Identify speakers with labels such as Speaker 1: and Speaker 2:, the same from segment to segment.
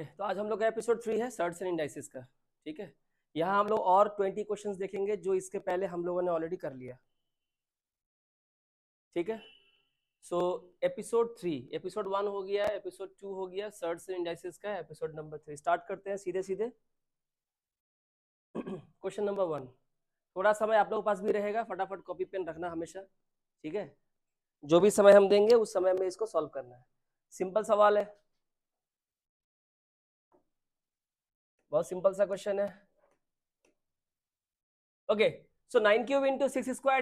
Speaker 1: Okay तो आज हम लोग का एपिसोड 3 है सर्ट्स एंड इंडाइसिस का। ठीक है, यहाँ हम लोग और 20 क्वेश्चंस देखेंगे जो इसके पहले हम लोगों ने ऑलरेडी कर लिया। ठीक है, सो एपिसोड 3, एपिसोड 1 हो गया, एपिसोड 2 हो गया, सर्ट्स एंड इंडाइसिस का एपिसोड नंबर 3 स्टार्ट करते हैं सीधे सीधे। क्वेश्चन नंबर 1, थोड़ा समय आप लोगों के पास भी रहेगा, फटाफट कॉपी पेन रखना हमेशा। ठीक है, जो भी समय हम देंगे उस समय में इसको सॉल्व करना है। सिंपल सवाल है, बहुत सिंपल सा क्वेश्चन है। ओके, सो 9 cube into 6 square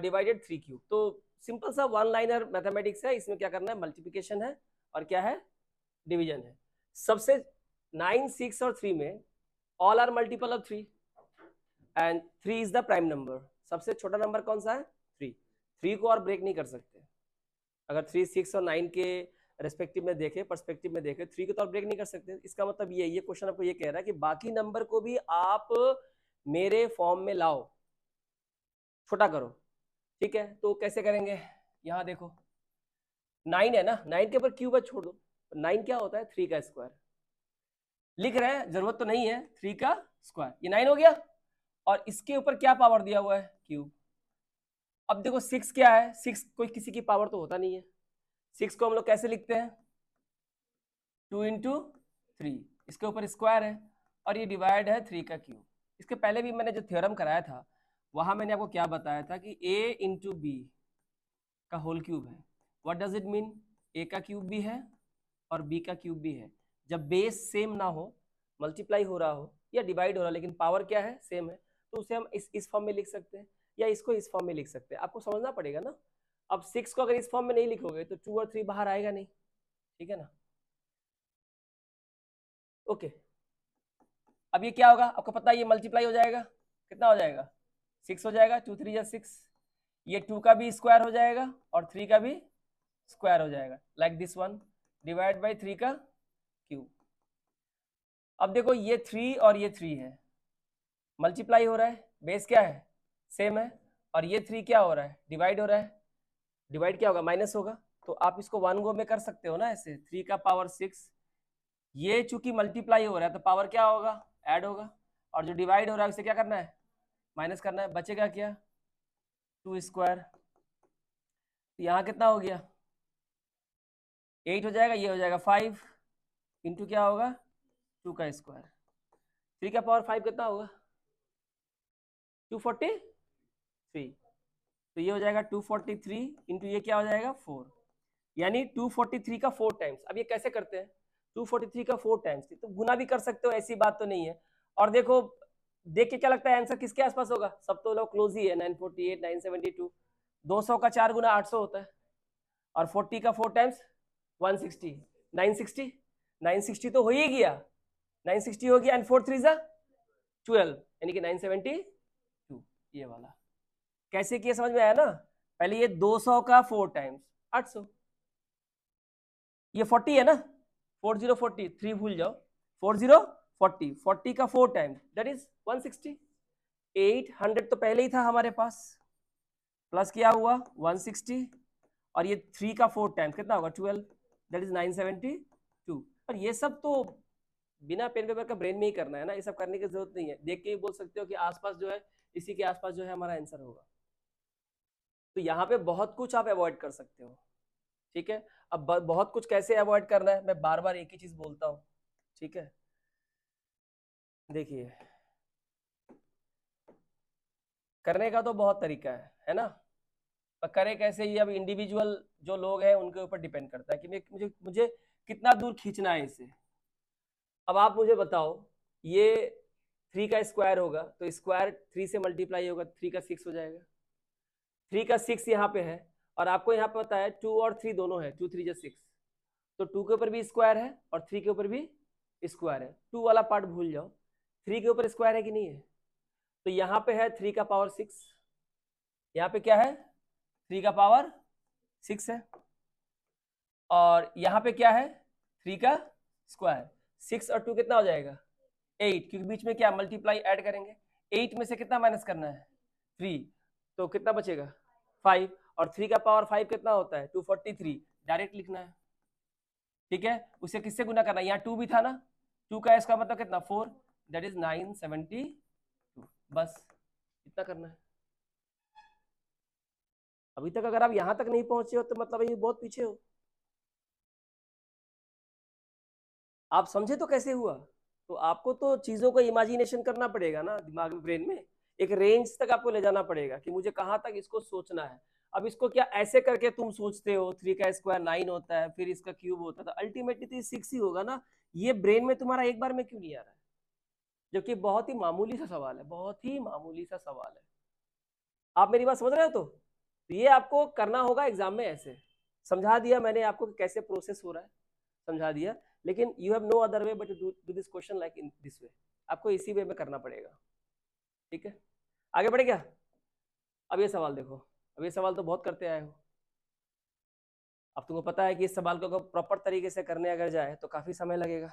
Speaker 1: divided 3 cube. तो सिंपल सा वन लाइनर मैथमेटिक्स है, इसमें क्या करना है, मल्टीप्लिकेशन है और क्या है, डिवीजन है। सबसे 9, 6 और 3 में all are multiple of 3 and 3 is the prime number. सबसे छोटा नंबर कौन सा है, 3। 3 को और ब्रेक नहीं कर सकते। अगर 3, 6 और 9 के रेस्पेक्टिव में देखे, पर्सपेक्टिव में देखे, 3 को तो और ब्रेक नहीं कर सकते। इसका मतलब ये क्वेश्चन आपको ये कह रहा है कि बाकी नंबर को भी आप मेरे फॉर्म में लाओ, छोटा करो। ठीक है, तो कैसे करेंगे, यहाँ देखो 9 है ना, 9 के ऊपर क्यूब है, छोड़ दो। 9 क्या होता है, 3 का स्क्वायर। लिख रहे हैं, जरूरत तो नहीं है, 3 का स्क्वायर, ये 9 हो गया। और इसके ऊपर क्या पावर दिया हुआ है, क्यूब। अब देखो 6 क्या है, 6 कोई किसी की पावर तो होता नहीं है। 6 को हम लोग कैसे लिखते हैं, 2 इंटू 3, इसके ऊपर स्क्वायर है और ये डिवाइड है 3 का क्यूब। इसके पहले भी मैंने जो थ्योरम कराया था वहां मैंने आपको क्या बताया था कि a इंटू बी का होल क्यूब है। What does it mean, a का क्यूब भी है और b का क्यूब भी है। जब बेस सेम ना हो, मल्टीप्लाई हो रहा हो या डिवाइड हो रहा हो, लेकिन पावर क्या है, सेम है, तो उसे हम इस फॉर्म में लिख सकते हैं या इसको इस फॉर्म में लिख सकते हैं। आपको समझना पड़ेगा ना। अब 6 को अगर इस फॉर्म में नहीं लिखोगे तो 2 और 3 बाहर आएगा नहीं। ठीक है ना, ओके। अब ये क्या होगा, आपको पता है ये मल्टीप्लाई हो जाएगा, कितना हो जाएगा, 6 हो जाएगा, 2 3 6। ये 2 का भी स्क्वायर हो जाएगा और 3 का भी स्क्वायर हो जाएगा, like this one, divide by 3 का क्यूब। अब देखो ये 3 और ये 3 है, मल्टीप्लाई हो रहा है, बेस क्या है, सेम है, और ये 3 क्या हो रहा है, डिवाइड हो रहा है। डिवाइड क्या होगा, माइनस होगा। तो आप इसको वन गो में कर सकते हो ना, ऐसे 3 का पावर 6, ये चूंकि मल्टीप्लाई हो रहा है तो पावर क्या होगा, ऐड होगा, और जो डिवाइड हो रहा है उसे क्या करना है, माइनस करना है। बचेगा क्या, 2 स्क्वायर। तो यहाँ कितना हो गया, 8 हो जाएगा, ये हो जाएगा 5 इंटू क्या होगा, 2 का स्क्वायर। 3 का पावर 5 कितना होगा, 243। तो ये हो जाएगा 243 इंटू ये क्या हो जाएगा, 4, यानी 243 का 4 टाइम्स। अब ये कैसे करते हैं, 243 का 4 टाइम्स, तो गुना भी कर सकते हो, ऐसी बात तो नहीं है। और देखो, देख के क्या लगता है आंसर किसके आसपास होगा, सब तो लोग क्लोज ही है, 948, 972। 200 का 4 गुना 800 होता है, और 40 का 4 टाइम्स 160, 960। 960 तो हो ही गया, 960 हो गया, एंड 4 3 12, यानी कि 972। ये वाला कैसे किया, समझ में आया ना। पहले ये 200 का 4 टाइम्स 800, ये 40 है ना, 40 40, 3 भूल जाओ, 40 40, 40 का 4 टाइम्स दैट इज 160। 800 तो पहले ही था हमारे पास, प्लस क्या हुआ 160, और ये 3 का 4 टाइम्स कितना होगा 12, दैट इज 972। और ये सब तो बिना पेन पेपर का ब्रेन में ही करना है ना, ये सब करने की जरूरत नहीं है, देख के ही बोल सकते हो कि आसपास जो है, इसी के आसपास जो है हमारा आंसर होगा। तो यहाँ पे बहुत कुछ आप अवॉइड कर सकते हो। ठीक है, अब बहुत कुछ कैसे अवॉइड करना है, मैं बार बार एक ही चीज बोलता हूँ। ठीक है, देखिए करने का तो बहुत तरीका है ना, पर करे कैसे, ये अब इंडिविजुअल जो लोग हैं उनके ऊपर डिपेंड करता है कि मुझे मुझे कितना दूर खींचना है इसे। अब आप मुझे बताओ, ये 3 का स्क्वायर होगा तो स्क्वायर 3 से मल्टीप्लाई होगा, 3 का 6 हो जाएगा। 3 का 6 यहाँ पे है, और आपको यहाँ पे पता है 2 और 3 दोनों है, 2 3 6, तो 2 के ऊपर भी स्क्वायर है और 3 के ऊपर भी स्क्वायर है। 2 वाला पार्ट भूल जाओ, 3 के ऊपर स्क्वायर है कि नहीं है। तो यहाँ पे है 3 का पावर 6, यहाँ पे क्या है 3 का पावर 6 है, और यहाँ पे क्या है 3 का स्क्वायर। 6 और 2 कितना हो जाएगा 8, क्योंकि बीच में क्या मल्टीप्लाई ऐड करेंगे। 8 में से कितना माइनस करना है 3, तो कितना बचेगा 5, और 3 का पावर 5 कितना होता है 243, डायरेक्ट लिखना है। ठीक है, उसे किससे गुना करना, यहाँ 2 भी था ना, 2 का इसका मतलब कितना 4, दैट इज 972, बस इतना करना है। अभी तक अगर आप यहां तक नहीं पहुंचे हो तो मतलब ये बहुत पीछे हो। आप समझे तो कैसे हुआ? तो आपको तो चीजों को इमेजिनेशन करना पड़ेगा ना, दिमाग में, ब्रेन में एक रेंज तक आपको ले जाना पड़ेगा कि मुझे कहाँ तक इसको सोचना है। अब इसको क्या ऐसे करके तुम सोचते हो 3 का स्क्वायर 9 होता है, फिर इसका क्यूब होता है, तो अल्टीमेटली तो 6 ही होगा ना। ये ब्रेन में तुम्हारा एक बार में क्यों नहीं आ रहा है? जबकि बहुत ही मामूली सा सवाल है, बहुत ही मामूली सा सवाल है। आप मेरी बात समझ रहे हो? तो ये आपको करना होगा एग्जाम में। ऐसे समझा दिया मैंने आपको कि कैसे प्रोसेस हो रहा है, समझा दिया, लेकिन you have no other way but to do this question like in this way. आपको इसी वे में करना पड़ेगा। ठीक है, आगे बढ़े क्या? अब ये सवाल देखो, अब ये सवाल तो बहुत करते आए हो। अब तुमको पता है कि इस सवाल को प्रॉपर तरीके से करने अगर जाए तो काफी समय लगेगा।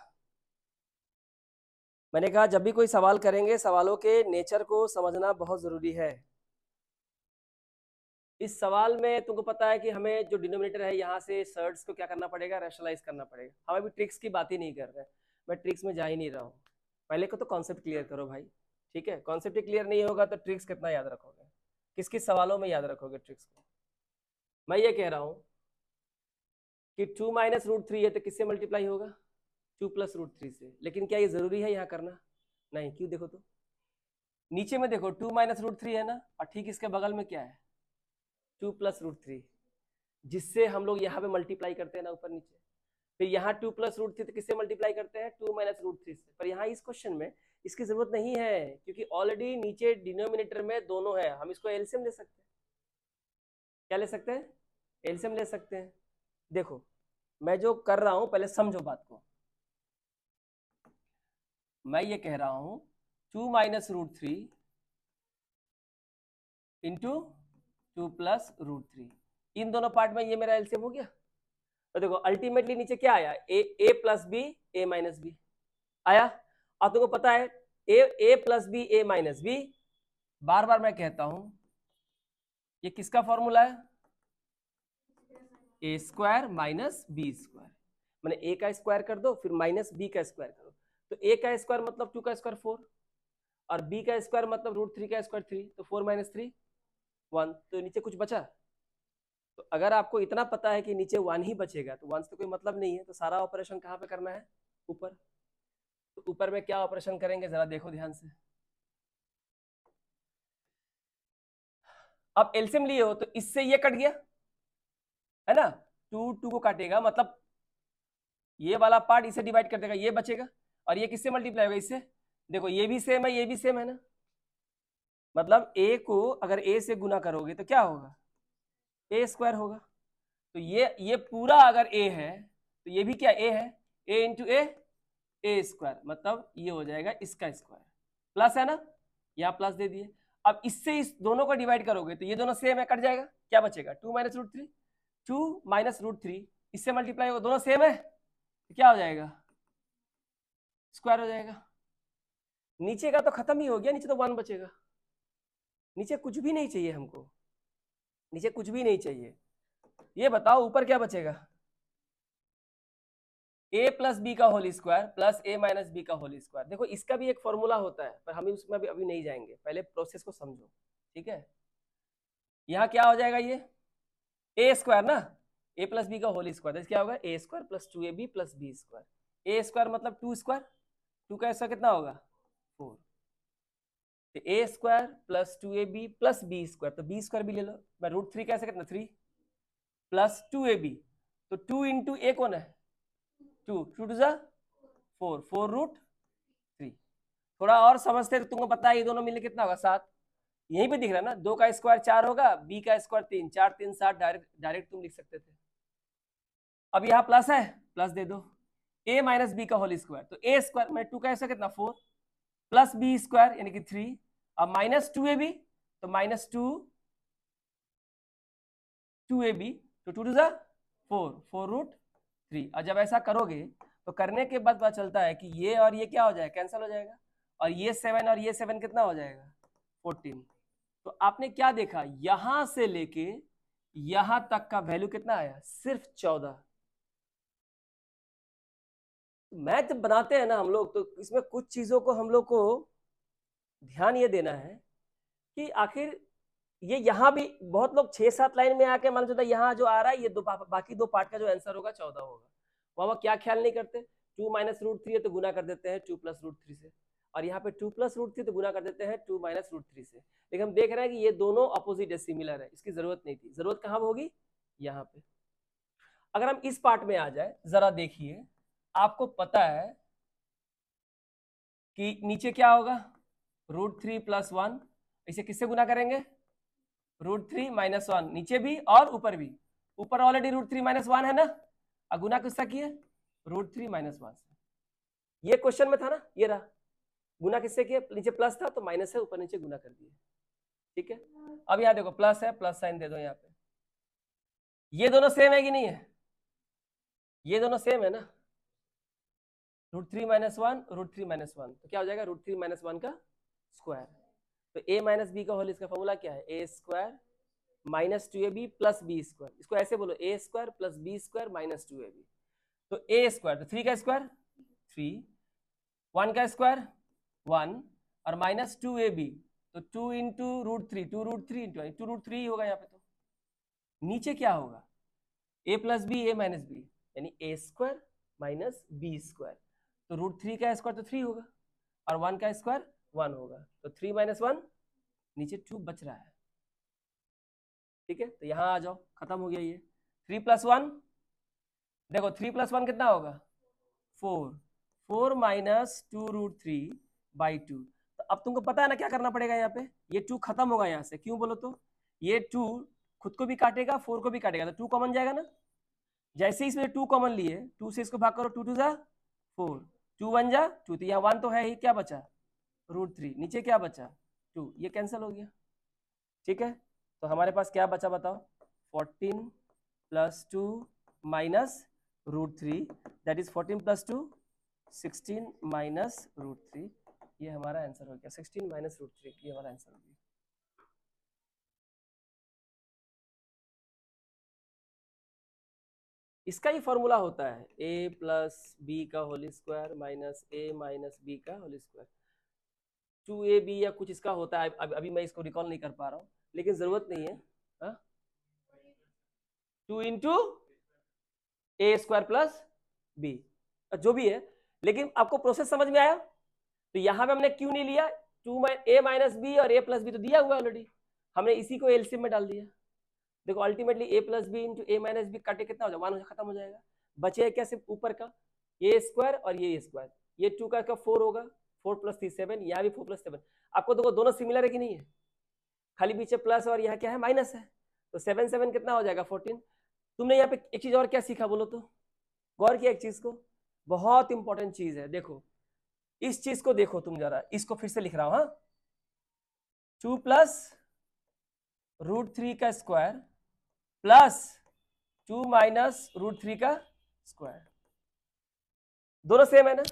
Speaker 1: मैंने कहा जब भी कोई सवाल करेंगे, सवालों के नेचर को समझना बहुत जरूरी है। इस सवाल में तुमको पता है कि हमें जो डिनोमिनेटर है यहाँ से सर्ट्स को क्या करना पड़ेगा, रैशनलाइज करना पड़ेगा। हम अभी ट्रिक्स की बात ही नहीं कर रहे, मैं ट्रिक्स में जा ही नहीं रहा हूँ। पहले को तो कॉन्सेप्ट क्लियर करो भाई। ठीक है, कॉन्सेप्ट क्लियर नहीं होगा तो ट्रिक्स कितना याद रखोगे, किस किस सवालों में याद रखोगे ट्रिक्स को। मैं ये कह रहा हूँ कि 2 माइनस रूट 3 है तो किससे मल्टीप्लाई होगा, 2 प्लस रूट 3 से। लेकिन क्या ये जरूरी है यहाँ करना? नहीं। क्यों? देखो तो नीचे में देखो 2 माइनस रूट 3 है ना, और ठीक इसके बगल में क्या है, 2 प्लस रूट 3, जिससे हम लोग यहाँ पे मल्टीप्लाई करते हैं ना ऊपर नीचे। फिर यहाँ 2 प्लस रूट 3 तो किससे मल्टीप्लाई करते हैं, 2 माइनस रूट 3 से। पर यहाँ इस क्वेश्चन में इसकी जरूरत नहीं है, क्योंकि ऑलरेडी नीचे डिनोमिनेटर में दोनों है। हम इसको एलसीएम ले सकते हैं। क्या ले सकते हैं? एलसीएम ले सकते हैं। देखो मैं जो कर रहा हूं पहले समझो बात को। मैं ये कह रहा हूं 2 minus root 3 into 2 plus root 3, इन दोनों पार्ट में ये मेरा एलसीएम हो गया। तो देखो अल्टीमेटली नीचे क्या आया, ए plus B A minus B आया। और तुमको पता है A plus B A minus B, बार बार मैं कहता हूं ये किसका फॉर्मूला है, A square minus B square. मैंने ए का स्क्वायर कर दो फिर माइनस बी का स्क्वायर करो, तो ए का स्क्वायर मतलब 2 का स्क्वायर 4, और बी का स्क्वायर मतलब रूट 3 का स्क्वायर 3, तो 4 माइनस 3 1, तो नीचे कुछ बचा। तो अगर आपको इतना पता है कि नीचे 1 ही बचेगा तो 1 से तो कोई मतलब नहीं है, तो सारा ऑपरेशन कहाँ पे करना है, ऊपर। तो ऊपर में क्या ऑपरेशन करेंगे जरा देखो ध्यान से। अब एलसीएम लिए हो तो इससे ये कट गया है ना, 2 2 को काटेगा, मतलब ये वाला पार्ट इसे डिवाइड कर देगा, ये बचेगा। और ये किससे मल्टीप्लाई होगा, इससे। देखो ये भी सेम है, ये भी सेम है ना, मतलब ए को अगर ए से गुना करोगे तो क्या होगा, ए स्क्वायर होगा। तो ये पूरा अगर ए है तो ये भी क्या ए है, ए इंटू ए स्क्वायर, मतलब ये हो जाएगा इसका स्क्वायर, प्लस है ना, यहाँ प्लस दे दिए। अब इससे इस दोनों को डिवाइड करोगे तो ये दोनों सेम है, कट जाएगा, क्या बचेगा 2 माइनस रूट 3, 2 माइनस रूट 3 इससे मल्टीप्लाई होगा, दोनों सेम है तो क्या हो जाएगा, स्क्वायर हो जाएगा। नीचे का तो खत्म ही हो गया, नीचे तो 1 बचेगा। नीचे कुछ भी नहीं चाहिए हमको, नीचे कुछ भी नहीं चाहिए। ये बताओ ऊपर क्या बचेगा, ए प्लस बी का होल स्क्वायर प्लस ए माइनस बी का होल स्क्वायर। देखो इसका भी एक फॉर्मूला होता है पर हम उसमें अभी नहीं जाएंगे, पहले प्रोसेस को समझो। ठीक है, यहाँ क्या हो जाएगा, ये ए स्क्वायर ना, ए प्लस बी का होल स्क्वायर, क्या होगा ए square plus 2ab plus B square. A square मतलब 2 स्क्वायर, 2 का स्क्वायर कितना होगा 4, तो A square plus 2ab plus B square, तो बी स्क्वायर भी ले लो। मैं रूट 3 कैसे कितना 3 प्लस 2ab, तो 2 इंटू ए कौन है 2, 2 टू जा 4, 4 रूट 3। थोड़ा और समझते तो तुमको पता है ये दोनों मिलकर कितना होगा 7, यहीं पे दिख रहा है ना, 2 का स्क्वायर 4 होगा, बी का स्क्वायर 3, 4 3 7, डायरेक्ट तुम लिख सकते थे। अब यहाँ प्लस है, प्लस दे दो, ए माइनस बी का होल स्क्वायर, तो ए स्क्वायर में 2 का स्क्वायर कितना 4 प्लस बी स्क्वायर यानी कि 3, अब माइनस 2ab, तो माइनस 2ab, तो 2 टू जा 4, 4 रूट 3। और जब ऐसा करोगे तो करने के बाद पता चलता है कि ये और ये क्या हो जाएगा, कैंसिल हो जाएगा, और ये 7 और ये 7 कितना हो जाएगा 14। तो आपने क्या देखा, यहां से लेके यहां तक का वैल्यू कितना आया, सिर्फ 14। मैथ जब बनाते हैं ना हम लोग, तो इसमें कुछ चीजों को हम लोग को ध्यान ये देना है कि आखिर ये यहाँ भी बहुत लोग 6-7 लाइन में आके मान चलता यहाँ जो आ रहा है ये बाकी दो पार्ट का जो आंसर होगा 14 होगा। वहां क्या ख्याल नहीं करते, 2 माइनस रूट 3 है तो गुना कर देते हैं 2 प्लस रूट 3 से, और यहाँ पे 2 प्लस रूट 3 तो गुना कर देते हैं 2 माइनस रूट 3 से। लेकिन हम देख रहे हैं कि ये दोनों अपोजिट है, सिमिलर है, इसकी जरूरत नहीं थी। जरूरत कहाँ होगी, यहाँ पे। अगर हम इस पार्ट में आ जाए, जरा देखिए, आपको पता है कि नीचे क्या होगा, रूट 3 प्लस 1, इसे किससे गुना करेंगे, रूट 3 माइनस 1, नीचे भी और ऊपर भी। ऊपर ऑलरेडी रूट 3 माइनस 1 है ना, और गुना किसका किया, रूट 3 माइनस 1 से। ये क्वेश्चन में था ना, ये रहा, गुना किससे किया, नीचे प्लस था तो माइनस है, ऊपर नीचे गुना कर दिए, ठीक है। अब यहाँ देखो प्लस है, प्लस साइन दे दो यहाँ पे। ये दोनों सेम है कि नहीं है, ये दोनों सेम है ना, रूट 3 माइनस 1 रूट 3 माइनस 1, तो क्या हो जाएगा, रूट 3 माइनस 1 का स्क्वायर। तो a माइनस बी का होल, इसका फॉर्मूला क्या है, A square minus 2ab plus B square. इसको ऐसे बोलो, A square plus B square minus 2ab। तो ए स्क्वायर तो 3 का स्क्वायर 3, 1 का स्क्वायर 1, और माइनस 2ab तो 2 into root 3, 2 root 3 into 2 root 3 होगा यहाँ पे। तो नीचे क्या होगा, a plus B A minus B, यानी A square minus B square. तो रूट 3 का स्क्वायर तो 3 होगा, और 1 का स्क्वायर 1 होगा, तो 3 माइनस 1, नीचे 2 बच रहा है, ठीक है। तो यहाँ आ जाओ, खत्म हो गया ये। 3 प्लस 1, देखो 3 प्लस 1 कितना होगा, 4, 4 माइनस 2 रूट 3 बाई 2। तो अब तुमको पता है ना क्या करना पड़ेगा, यहाँ पे ये 2 खत्म होगा यहाँ से, क्यों बोलो तो, ये 2 खुद को भी काटेगा 4 को भी काटेगा, तो 2 कॉमन जाएगा ना। जैसे ही इसमें 2 कॉमन लिए, 2 से इसको भाग करो, 2 2 जा 4, 2 1 जा 2, तो यहाँ 1 तो है ही, क्या बचा रूट 3, नीचे क्या बचा 2, ये कैंसिल हो गया, ठीक है। तो हमारे पास क्या बचा बताओ, 14 plus 2 minus root 3, that is 14 plus 2 16 minus root 3, ये हमारा आंसर हो गया, 16 माइनस रूट 3, ये हमारा आंसर हो गया। इसका ही फॉर्मूला होता है a प्लस बी का whole square minus a minus B का होल स्क्वायर, 2ab या कुछ इसका होता है, अभी मैं इसको रिकॉल नहीं कर पा रहा हूँ, लेकिन जरूरत नहीं है। 2 into A square plus B, जो भी है, लेकिन आपको प्रोसेस समझ में आया। तो यहाँ पे हमने क्यों नहीं लिया, 2 a माइनस बी और a प्लस बी तो दिया हुआ है ऑलरेडी, हमने इसी को एलसीएम में डाल दिया। देखो ultimately a plus B into A minus B काटे कितना हो जाएगा, 1 खत्म हो जाएगा, बचे क्या सिर्फ ऊपर का ए स्क्वायर और ये स्क्वायर, ये 2 का 4 होगा, 4 प्लस 3 7, यहाँ भी 4 प्लस 7। आपको देखो दोनों सिमिलर है कि नहीं है, खाली पीछे प्लस और यहाँ क्या है माइनस है, तो 7 7 कितना हो जाएगा 14। तुमने यहाँ पे एक चीज और क्या सीखा बोलो तो, गौर किया एक चीज को, बहुत इंपॉर्टेंट चीज है, देखो इस चीज को देखो तुम जरा, इसको फिर से लिख रहा हूं, हाँ 2 प्लस रूट 3 का स्क्वायर प्लस 2 माइनस रूट 3 का स्क्वायर, दोनों सेम है ना,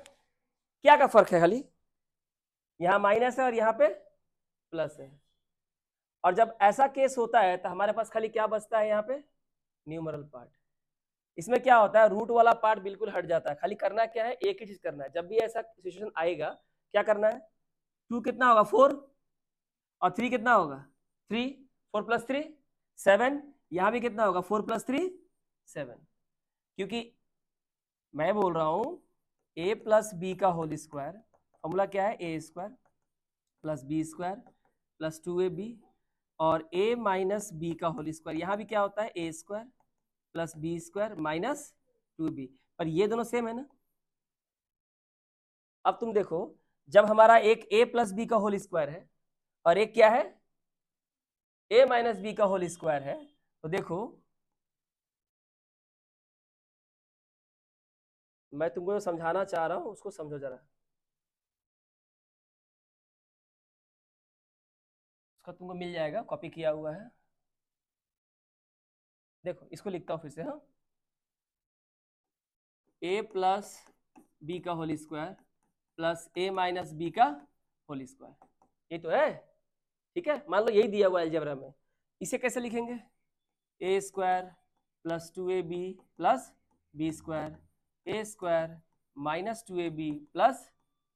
Speaker 1: क्या का फर्क है, खाली यहां माइनस है और यहां पे प्लस है। और जब ऐसा केस होता है तो हमारे पास खाली क्या बचता है यहाँ पे, न्यूमरल पार्ट। इसमें क्या होता है, रूट वाला पार्ट बिल्कुल हट जाता है, खाली करना क्या है, एक ही चीज करना है, जब भी ऐसा सिचुएशन आएगा क्या करना है, 2 कितना होगा 4 और 3 कितना होगा 3, 4 प्लस 3 7, यहां भी कितना होगा 4 प्लस 3 7, क्योंकि मैं बोल रहा हूं a प्लस बी का होल स्क्वायर, फॉर्मूला क्या है, A square plus B square plus 2ab, और a माइनस बी का होल स्क्वायर, यहां भी क्या होता है A square plus B square minus 2b, पर ये दोनों सेम है ना। अब तुम देखो, जब हमारा एक a प्लस बी का होल स्क्वायर है और एक क्या है a माइनस बी का होल स्क्वायर है, तो देखो मैं तुमको जो समझाना चाह रहा हूं उसको समझो जरा, उसका तुमको मिल जाएगा, कॉपी किया हुआ है, देखो इसको लिखता हूं फिर से, हाँ a प्लस बी का whole square plus a minus B का होल स्क्वायर, ये तो है, ठीक है। मान लो यही दिया हुआ है अलजेब्रा में, इसे कैसे लिखेंगे, A square plus 2ab plus B square, A square minus 2ab plus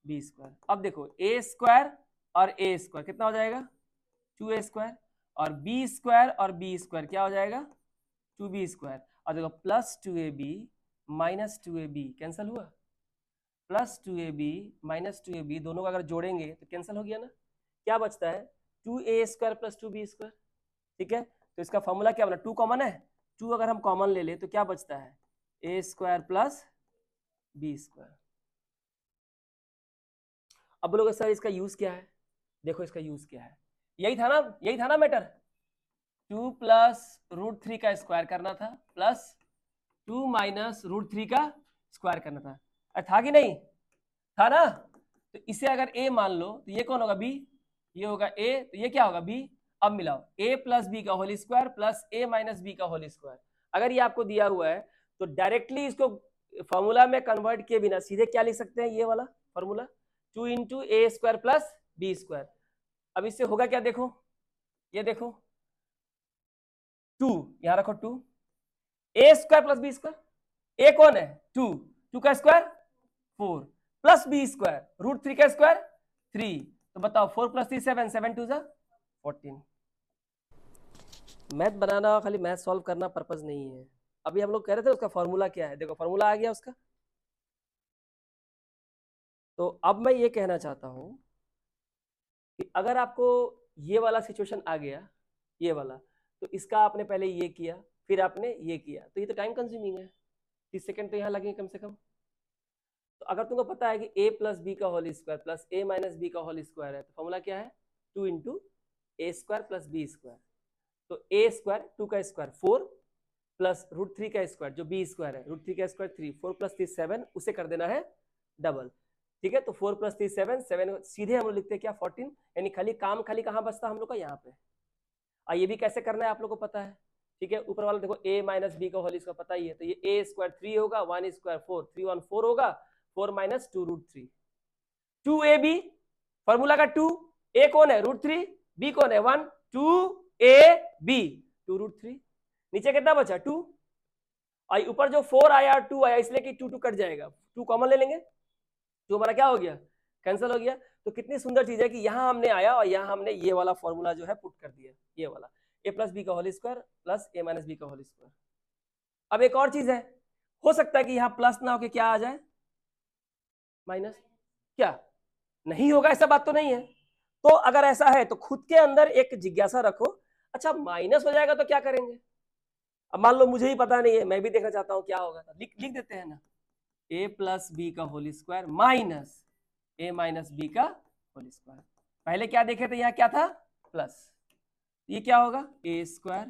Speaker 1: B square. अब देखो ए स्क्वायर और ए स्क्वायर कितना हो जाएगा 2a स्क्वायर, और बी स्क्वायर और बी स्क्वायर क्या हो जाएगा 2b स्क्वायर। और देखो plus 2ab minus 2ab cancel हुआ, प्लस 2ab माइनस 2ab दोनों को अगर जोड़ेंगे तो कैंसिल हो गया ना, क्या बचता है 2a square plus 2b square. ठीक है, तो इसका फॉर्मूला क्या बना, 2 कॉमन है, 2 अगर हम कॉमन ले ले तो क्या बचता है a square plus B square. अब बोलोगे सर इसका यूज क्या है, देखो इसका यूज क्या है, यही था ना मैटर, 2 प्लस रूट 3 का स्क्वायर करना था प्लस 2 माइनस रूट 3 का स्क्वायर करना था, था कि नहीं था ना। तो इसे अगर a मान लो तो ये कौन होगा b, ये होगा a, तो ये क्या होगा b। अब मिलाओ a प्लस बी का whole square plus a minus B का होल स्क्वायर। अगर ये आपको दिया हुआ है तो डायरेक्टली इसको फॉर्मूला में कन्वर्ट किए बिना सीधे क्या लिख सकते हैं, ये वाला formula 2 into A square plus B square. अब इससे होगा क्या, देखो ये देखो 2 यहां रखो 2 A square plus B square, A कौन है 2, 2 का square 4 plus B square root 3 का स्क्वायर 3, तो बताओ 4 प्लस 3 7, 7 2 जा 14। मैथ बनाना खाली मैथ सॉल्व करना पर्पस नहीं है। अभी हम लोग कह रहे थे उसका फॉर्मूला क्या है, देखो फॉर्मूला आ गया उसका। तो अब मैं ये कहना चाहता हूं कि अगर आपको ये वाला सिचुएशन आ गया, ये वाला, तो इसका आपने पहले ये किया फिर आपने ये किया, तो ये तो टाइम कंज्यूमिंग है, 30 सेकंड तो यहाँ लगेंगे कम से कम। तो अगर तुमको पता है कि a प्लस बी का whole square plus a minus B का होल स्क्वायर है, तो फॉर्मूला क्या है 2 into A square plus B square. तो a स्क्वायर 2 का स्क्वायर 4 प्लस रूट 3 का स्क्वायर जो b स्क्वायर है, रूट 3 का स्क्वायर 3, 4 प्लस 3 7, उसे कर देना है डबल। ठीक है, तो 4 प्लस 3 7, 7 सीधे हम लोग लिखते हैं क्या 14, यानी खाली कहाँ बचता हम लोग का यहाँ पे। और ये भी कैसे करना है आप लोग को पता है। ठीक है, ऊपर वाला देखो a माइनस बी का होल स्क्वायर पता ही है, तो ये a स्क्वायर 3 होगा, 1 स्क्वायर 4, 3 1 4 होगा, 4 माइनस 2 रूट 3, 2ab फॉर्मूला का 2, a कौन है रूट 3, b कौन है 1, 2ab 2 रूट 3, नीचे कितना बचा 2, और ऊपर जो 4 आया 2 आया, इसलिए कि 2 2 कट जाएगा, 2 कॉमन ले लेंगे, 2 हमारा क्या हो गया कैंसिल हो गया। तो कितनी सुंदर चीज है कि यहां हमने आया और यहां हमने ये वाला फॉर्मूला जो है पुट कर दिया, ये वाला a प्लस बी का whole square plus a minus B का होल स्क्वायर। अब एक और चीज है, हो सकता है कि यहाँ प्लस ना होके क्या आ जाए माइनस, क्या नहीं होगा ऐसा बात तो नहीं है। तो अगर ऐसा है तो खुद के अंदर एक जिज्ञासा रखो, अच्छा माइनस हो जाएगा तो क्या करेंगे। अब मान लो मुझे ही पता नहीं है, मैं भी देखना चाहता हूं क्या होगा, लिख देते हैं ना, a प्लस बी का whole square minus a minus B का होल स्क्वायर। पहले क्या देखे थे, यहाँ क्या था प्लस, ये क्या होगा a square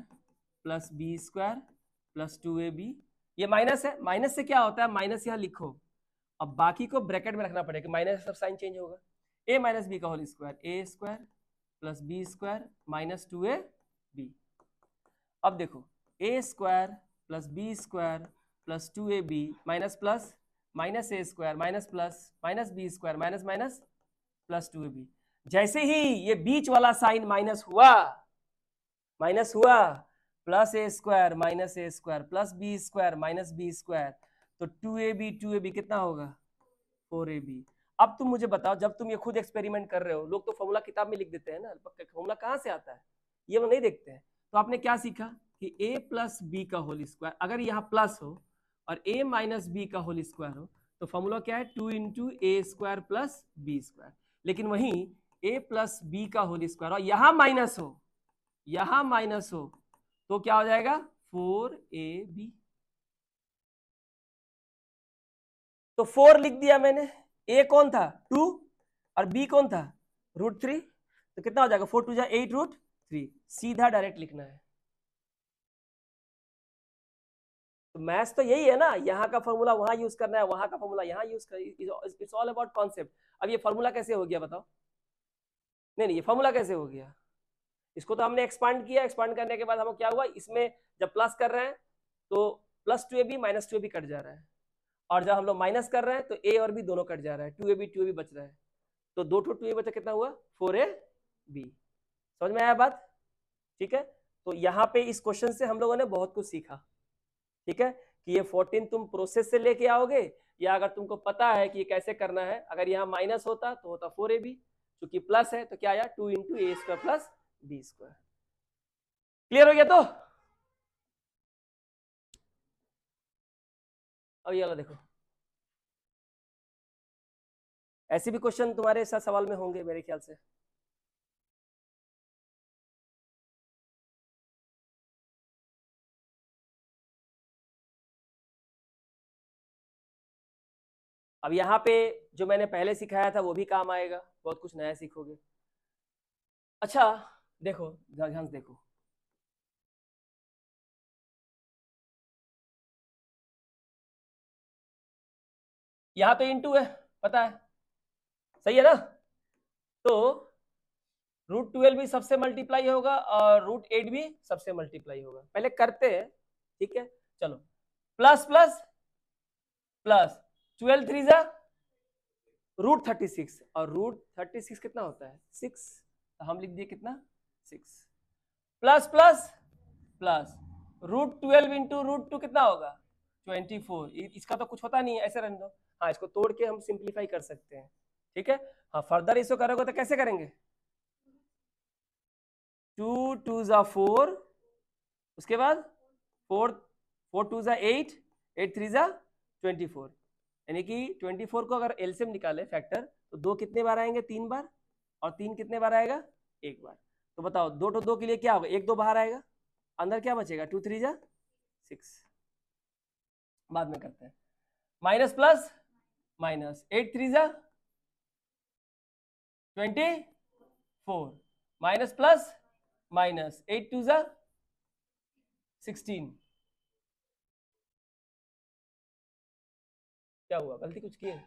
Speaker 1: plus B square plus 2ab, ये माइनस है, माइनस से क्या होता है माइनस यहाँ लिखो, अब बाकी को ब्रैकेट में रखना पड़ेगा, माइनस सब साइन चेंज होगा, a माइनस बी का whole square a square plus B square minus 2ab। अब देखो a square plus B square plus 2ab minus plus minus a square minus plus minus B square minus minus plus 2ab। जैसे ही ये बीच वाला sign minus हुआ plus a square minus a square plus B square minus B square, तो 2ab कितना होगा 4ab। अब तुम मुझे बताओ, जब तुम ये खुद एक्सपेरिमेंट कर रहे हो, लोग तो फॉर्मूला किताब में लिख देते हैं ना, फॉर्मूला कहाँ से आता है ये वो नहीं देखते हैं। तो आपने क्या सीखा कि a प्लस बी का होल स्क्वायर, अगर यहाँ प्लस हो और a माइनस बी का होल स्क्वायर हो तो फॉर्मूला क्या है 2 into A square plus B square. लेकिन वहीं a प्लस बी का होल स्क्वायर और यहाँ माइनस हो तो क्या हो जाएगा 4ab। तो 4 लिख दिया मैंने, a कौन था 2 और b कौन था रूट 3, तो कितना हो जाएगा 4 2 जा 8 रूट 3, सीधा डायरेक्ट लिखना है। तो मैथ्स तो यही है ना, यहाँ का फॉर्मूला वहां यूज करना है, वहां का फॉर्मूला यहाँ यूज कर, इट्स ऑल अबाउट कॉन्सेप्ट। अब ये फॉर्मूला कैसे हो गया बताओ, नहीं ये फॉर्मूला कैसे हो गया, इसको तो हमने एक्सपांड किया, एक्सपांड करने के बाद हम क्या हुआ, इसमें जब प्लस कर रहे हैं तो plus 2ab minus 2ab cut जा रहा है, और जब हम लोग माइनस कर रहे हैं तो a और b दोनों कट जा रहा है, 2ab बच रहा है, तो 2 2a बचा, कितना हुआ 4ab। समझ में आया बात, ठीक है। तो यहाँ पे इस क्वेश्चन से हम लोगों ने बहुत कुछ सीखा, ठीक है, कि ये 14 तुम प्रोसेस से लेके आओगे या अगर तुमको पता है कि ये कैसे करना है, अगर यहाँ माइनस होता तो होता 4ab, क्योंकि प्लस है तो क्या आया 2 into A square plus B square. Clear हो गया? तो अब ये वाला देखो, ऐसे भी क्वेश्चन तुम्हारे साथ सवाल में होंगे मेरे ख्याल से। अब यहाँ पे जो मैंने पहले सिखाया था वो भी काम आएगा, बहुत कुछ नया सीखोगे। अच्छा देखो, ध्यान से देखो, यहाँ तो इंटू है, पता है, सही है ना? तो √12 भी सबसे मल्टीप्लाई होगा और √8 भी सबसे मल्टीप्लाई होगा। पहले करते हैं, ठीक है, चलो। प्लस प्लस प्लस 12 3 जा √36, और √36 कितना होता है 6, तो हम लिख दिए कितना 6, प्लस प्लस प्लस √12 इंटू √2 कितना होगा 24। इसका तो कुछ होता नहीं है, ऐसे रहने दो। हाँ, इसको तोड़ के हम सिंप्लीफाई कर सकते हैं, ठीक है। हाँ, फर्दर इसको करोगे तो कैसे करेंगे, 2 2 जा 4, उसके बाद 4 4 2 जा 8, 8 3 जा 24, यानी कि 24 को अगर एलसीएम निकाले फैक्टर, तो 2 कितने बार आएंगे 3 बार, और 3 कितने बार आएगा 1 बार। तो बताओ 2 तो 2 के लिए क्या होगा, 1 2 बाहर आएगा, अंदर क्या बचेगा 2 3 जा 6। बाद में करते हैं, माइनस प्लस माइनस 8 3 जा 24, माइनस प्लस माइनस 8 2 जा 16। क्या हुआ, गलती कुछ किए?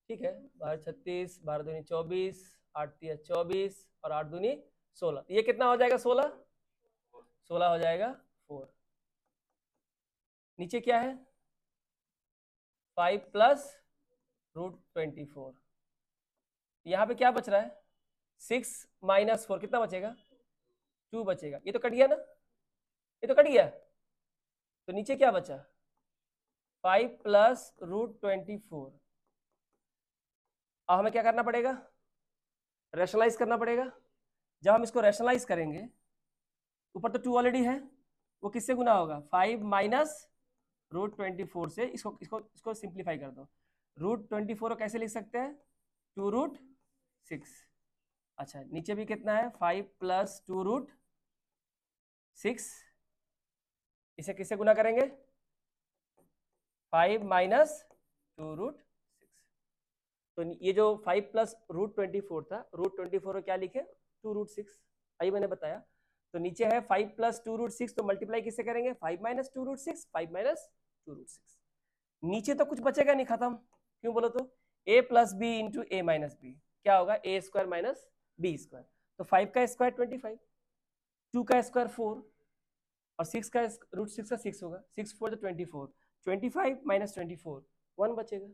Speaker 1: ठीक है, 12 36, 12 दूनी 24, 8 3 24 और 8 दूनी 16, ये कितना हो जाएगा 16 हो जाएगा 4। नीचे क्या है 5 प्लस √24, यहाँ पे क्या बच रहा है 6 माइनस 4, कितना बचेगा 2 बचेगा। ये तो कट गया ना, ये तो कट गया, तो नीचे क्या बचा 5 प्लस √24। अब हमें क्या करना पड़ेगा, रैशनलाइज करना पड़ेगा। जब हम इसको रैशनलाइज करेंगे, ऊपर तो 2 ऑलरेडी है, वो किससे गुना होगा 5 माइनस √24 से। इसको इसको इसको सिंप्लीफाई कर दो, √24 को कैसे लिख सकते हैं 2√6। अच्छा, नीचे भी कितना है 5 प्लस 2√6, इसे किससे गुना करेंगे 5 माइनस 2√6। तो ये जो 5 प्लस √24 था, √24 को क्या लिखे 2√6, अभी मैंने बताया। तो नीचे है 5 प्लस 2√6, तो मल्टीप्लाई किससे करेंगे 5 माइनस 2√6, 5 माइनस 2√6। नीचे तो कुछ बचेगा नहीं, खत्म। क्यों बोलो तो a plus B into A minus B, क्या होगा a square minus B square. तो 5 का स्क्वायर 25, 2 का स्क्वायर 4, और 6 का √6 का 6 होगा, 6 4 तो 24, 25 माइनस 24 1 बचेगा।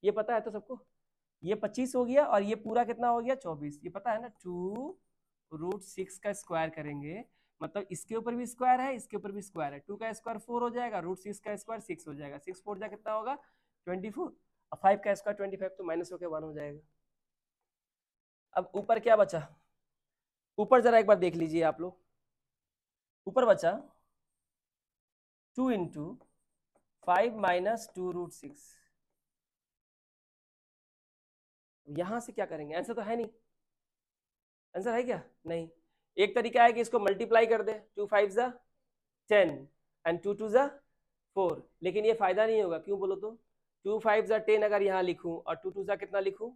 Speaker 1: ये पता है तो सबको, ये 25 हो गया और ये पूरा कितना हो गया 24, ये पता है ना। 2√6 का स्क्वायर करेंगे, मतलब इसके ऊपर भी स्क्वायर है, इसके ऊपर भी स्क्वायर है, 2 का स्क्वायर 4 हो जाएगा, √6 का स्क्वायर 6 हो जाएगा, 6 4 जा कितना होगा 24, और 5 का स्क्वायर 25, तो माइनस होकर 1 हो जाएगा। अब ऊपर क्या बचा, ऊपर जरा एक बार देख लीजिए आप लोग, ऊपर बचा 2 इंटू 5 माइनस 2√6। यहां से क्या करेंगे, आंसर तो है नहीं, आंसर है क्या नहीं। एक तरीका है कि इसको मल्टीप्लाई कर दे, 2 5 जा 10 एंड 2 2 जा 4, लेकिन ये फायदा नहीं होगा। क्यों बोलो तो 2 5 जा 10 अगर यहाँ लिखूं और 2 2 जा कितना लिखूं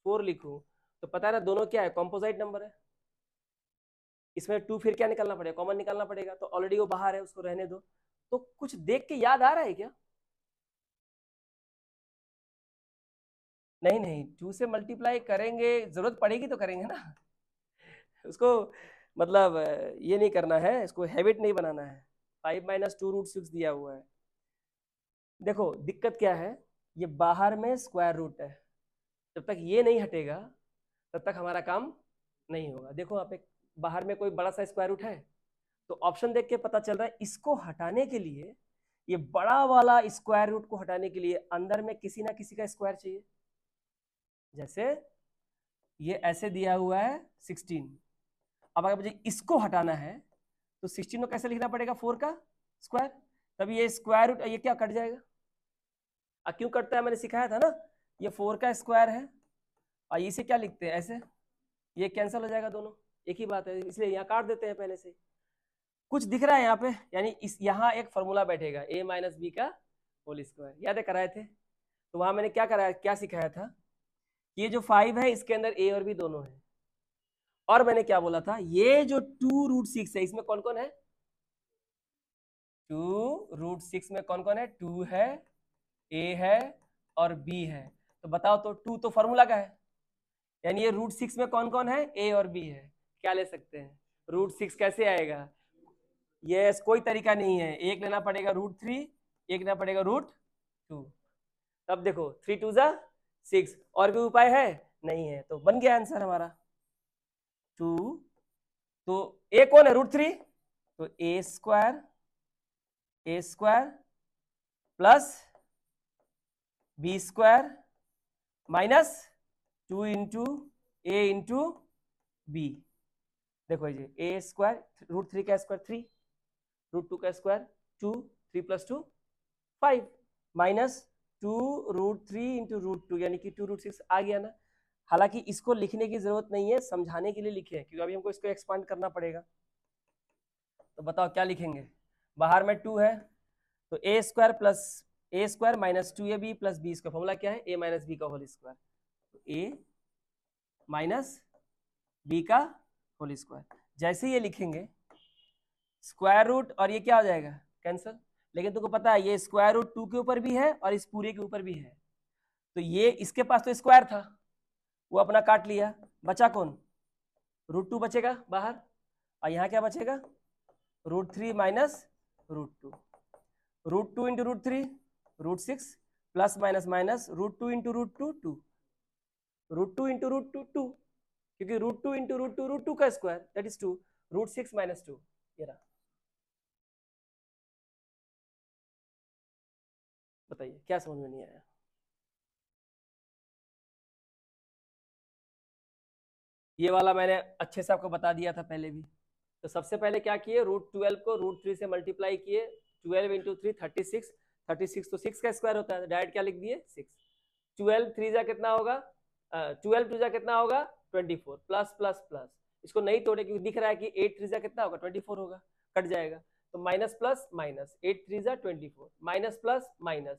Speaker 1: 4 लिखूं, तो पता है ना दोनों क्या है कॉम्पोजाइट नंबर है। इसमें 2 फिर क्या निकालना पड़ेगा, कॉमन निकालना पड़ेगा, तो ऑलरेडी वो बाहर है, उसको रहने दो। तो कुछ देख के याद आ रहा है क्या, नहीं नहीं, 2 से मल्टीप्लाई करेंगे, जरूरत पड़ेगी तो करेंगे ना उसको मतलब ये नहीं करना है, इसको हैबिट नहीं बनाना है। 5 माइनस 2√6 दिया हुआ है। देखो दिक्कत क्या है, ये बाहर में स्क्वायर रूट है, जब तक ये नहीं हटेगा तब तक हमारा काम नहीं होगा। देखो आप एक बाहर में कोई बड़ा सा स्क्वायर रूट है, तो ऑप्शन देख के पता चल रहा है इसको हटाने के लिए ये बड़ा वाला स्क्वायर रूट को हटाने के लिए अंदर में किसी ना किसी का स्क्वायर चाहिए। जैसे ये ऐसे दिया हुआ है 16, अब अगर मुझे इसको हटाना है तो 16 को कैसे लिखना पड़ेगा, 4 का स्क्वायर, तब ये स्क्वायर रूट ये क्या कट जाएगा। क्यों कटता है, मैंने सिखाया था ना, ये 4 का स्क्वायर है और इसे क्या लिखते हैं ऐसे, ये कैंसिल हो जाएगा दोनों, एक ही बात है, इसलिए यहाँ काट देते हैं पहले से। कुछ दिख रहा है यहाँ पे, यानी इस यहाँ एक फॉर्मूला बैठेगा a माइनस बी का होल स्क्वायर, याद है कराए थे। तो वहां मैंने क्या कराया, क्या सिखाया था, ये जो 5 है इसके अंदर a और b दोनों है, और मैंने क्या बोला था, ये जो 2√6 है इसमें कौन कौन है, 2√6 में कौन कौन है, 2 है, a है और b है। तो बताओ तो 2 तो फॉर्मूला का है, यानी ये √6 में कौन कौन है, a और b है। क्या ले सकते हैं, √6 कैसे आएगा, यस कोई तरीका नहीं है, एक लेना पड़ेगा √3, एक लेना पड़ेगा √2। तब देखो 3 2 जा 6, और भी उपाय है नहीं है, तो बन गया आंसर हमारा 2। तो a कौन है, √3, तो a square plus b square minus 2 into a into b। देखो ये a स्क्वायर, √3 का स्क्वायर 3, √2 का स्क्वायर 2, 3 + 2 5, माइनस 2√3 इंटू √2 यानी कि 2√6 आ गया ना। हालांकि इसको लिखने की जरूरत नहीं है, समझाने के लिए लिखे हैं, क्योंकि अभी हमको इसको एक्सपांड करना पड़ेगा। तो बताओ क्या लिखेंगे, बाहर में 2 है तो a square minus 2ab plus b square, formula क्या है, a माइनस बी का होल स्क्वायर, तो a माइनस बी का होल स्क्वायर। जैसे ये लिखेंगे स्क्वायर रूट और ये क्या हो जाएगा, कैंसिल, लेकिन तुमको पता है ये स्क्वायर रूट 2 के ऊपर भी है और इस पूरे के ऊपर भी है, तो ये इसके पास तो स्क्वायर था वो अपना काट लिया, बचा कौन, √2 बचेगा बाहर, और यहाँ क्या बचेगा, √3 minus √2, √2 into √3 √6 plus minus minus √2 into √2 2, √2 into √2 2, क्योंकि √2 इंटू √2 का स्क्वायर दैट इज 2, √6 माइनस 2, ये रहा। बताइए क्या समझ में नहीं आया। ये वाला मैंने अच्छे से आपको बता दिया था पहले भी। तो सबसे पहले क्या किए, √12 को √3 से मल्टीप्लाई किए, 12 इंटू 3 36, 36 तो 6 का स्क्वायर होता है, डायरेक्ट क्या लिख दिए 6, 12 3 जा कितना होगा, 12 2 जा कितना होगा 24, प्लस प्लस प्लस, इसको नहीं तोड़े क्योंकि दिख रहा है कि 8 3 जा कितना होगा 24 होगा, कट जाएगा, तो माइनस प्लस माइनस, 8 3 जा 24 माइनस प्लस माइनस,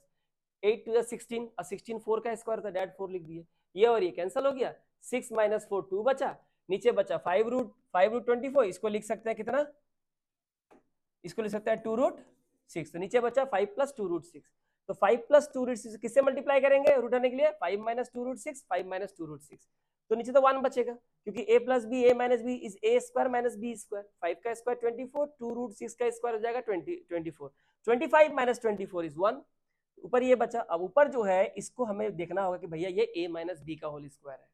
Speaker 1: 8 2 जा 16 और 16 4 का स्क्वायर था, डायरेक्ट 4 लिख दिए, ये और ये कैंसिल हो गया, 6 माइनस 4 2 बचा, नीचे बचा 5√24, इसको लिख सकते हैं कितना, इसको लिख सकते हैं 2√6, तो नीचे बचा 5 + 2√6, तो 5 + 2√6 किससे मल्टीप्लाई करेंगे रूट आने के लिए, 5 - 2√6, 5 - 2√6, तो नीचे तो 1 बचेगा, क्योंकि a + b a - b is a square minus b square, 5 का स्क्वायर 24, 2√6 का स्क्वायर हो जाएगा 24, 25 - 24 इज 1, ऊपर ये बचा। अब ऊपर जो है इसको हमें देखना होगा कि भैया ये a - b का होल स्क्वायर है,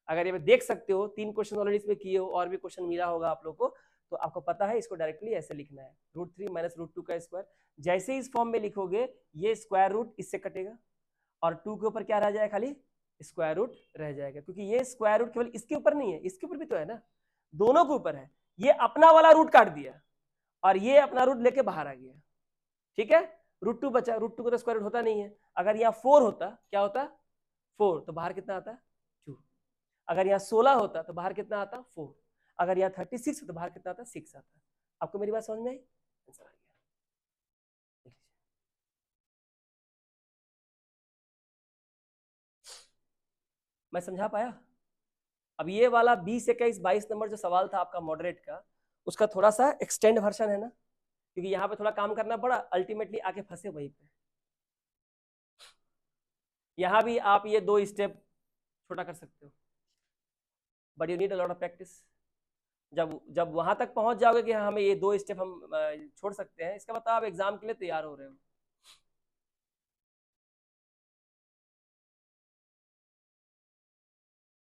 Speaker 1: अगर ये देख सकते हो 3 क्वेश्चन ऑलरेडी इसमें किए हो, और भी क्वेश्चन मिला होगा आप लोग को, तो आपको पता है इसको डायरेक्टली ऐसे लिखना है, √3 माइनस √2 का स्क्वायर, जैसे इस फॉर्म में लिखोगे ये स्क्वायर रूट इससे कटेगा और 2 के ऊपर क्या रह जाएगा, खाली स्क्वायर रूट रह जाएगा, क्योंकि ये स्क्वायर रूट केवल इसके ऊपर नहीं है, इसके ऊपर भी तो है ना, दोनों के ऊपर है, ये अपना वाला रूट काट दिया और ये अपना रूट लेके बाहर आ गया, ठीक है, √2 बचा, √2 को तो स्क्वायर रूट होता नहीं है, अगर यहाँ 4 होता क्या होता 4, तो बाहर कितना आता 2, अगर यहाँ 16 होता तो बाहर कितना आता 4, अगर यहाँ 36 हो तो बाहर कितना आता 6 आता। आपको मेरी बात समझ में आई, आंसर आ गया। मैं समझा पाया। अब ये वाला 20 21 22 नंबर जो सवाल था आपका मॉडरेट का, उसका थोड़ा सा एक्सटेंड वर्जन है ना, क्योंकि यहाँ पे थोड़ा काम करना पड़ा, अल्टीमेटली आके फंसे वहीं पे। यहाँ भी आप ये 2 स्टेप छोटा कर सकते हो, but you need a lot of practice. जब वहां तक पहुंच जाओगे कि हाँ हमें ये 2 स्टेप हम छोड़ सकते हैं, इसका मतलब आप एग्जाम के लिए तैयार हो रहे हो।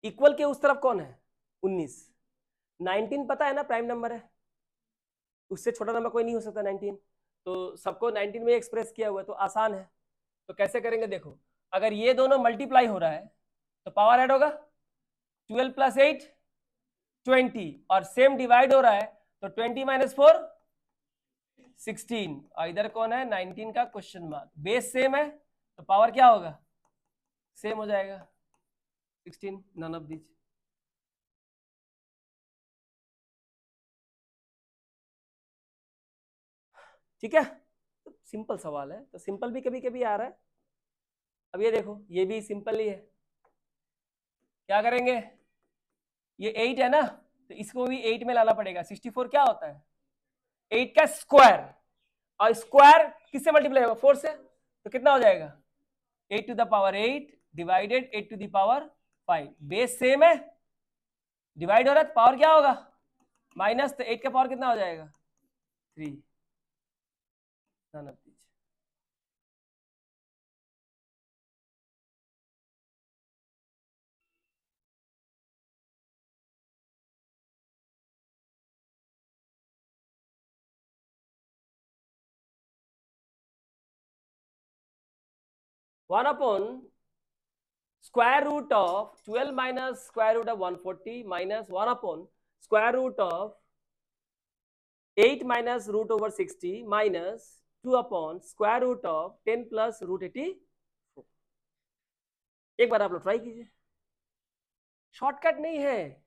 Speaker 1: इक्वल के उस तरफ कौन है 19, 19 पता है ना प्राइम नंबर है, उससे छोटा नंबर कोई नहीं हो सकता 19, तो सबको 19 में एक्सप्रेस किया हुआ है, तो आसान है। तो कैसे करेंगे देखो, अगर ये दोनों मल्टीप्लाई हो रहा है तो पावर ऐड होगा 12 + 8 20, और सेम डिवाइड हो रहा है तो 20 - 4 16, और इधर कौन है 19 का क्वेश्चन मार्क। बेस सेम है तो पावर क्या होगा, सेम हो जाएगा 16, नन ऑफ दिस। ठीक है, तो सिंपल सवाल है, तो सिंपल भी कभी कभी आ रहा है। अब ये देखो, ये भी सिंपल ही है। क्या करेंगे, ये 8 है ना, तो इसको भी 8 में लाना पड़ेगा। 64 क्या होता है, 8 का स्क्वायर, और स्क्वायर किससे मल्टीप्लाई होगा, 4 से, तो कितना हो जाएगा 8⁸ डिवाइडेड 8⁵ बेस सेम है, डिवाइड हो रहा है तो पावर क्या होगा माइनस, तो 8 का पावर कितना हो जाएगा 3। One upon square root of 12 minus square root of 140 minus 1 upon square root of 8 minus root over 60 minus 2 upon square root of 10 plus root 84। एक बार आप लोग ट्राई कीजिए, शॉर्टकट नहीं है,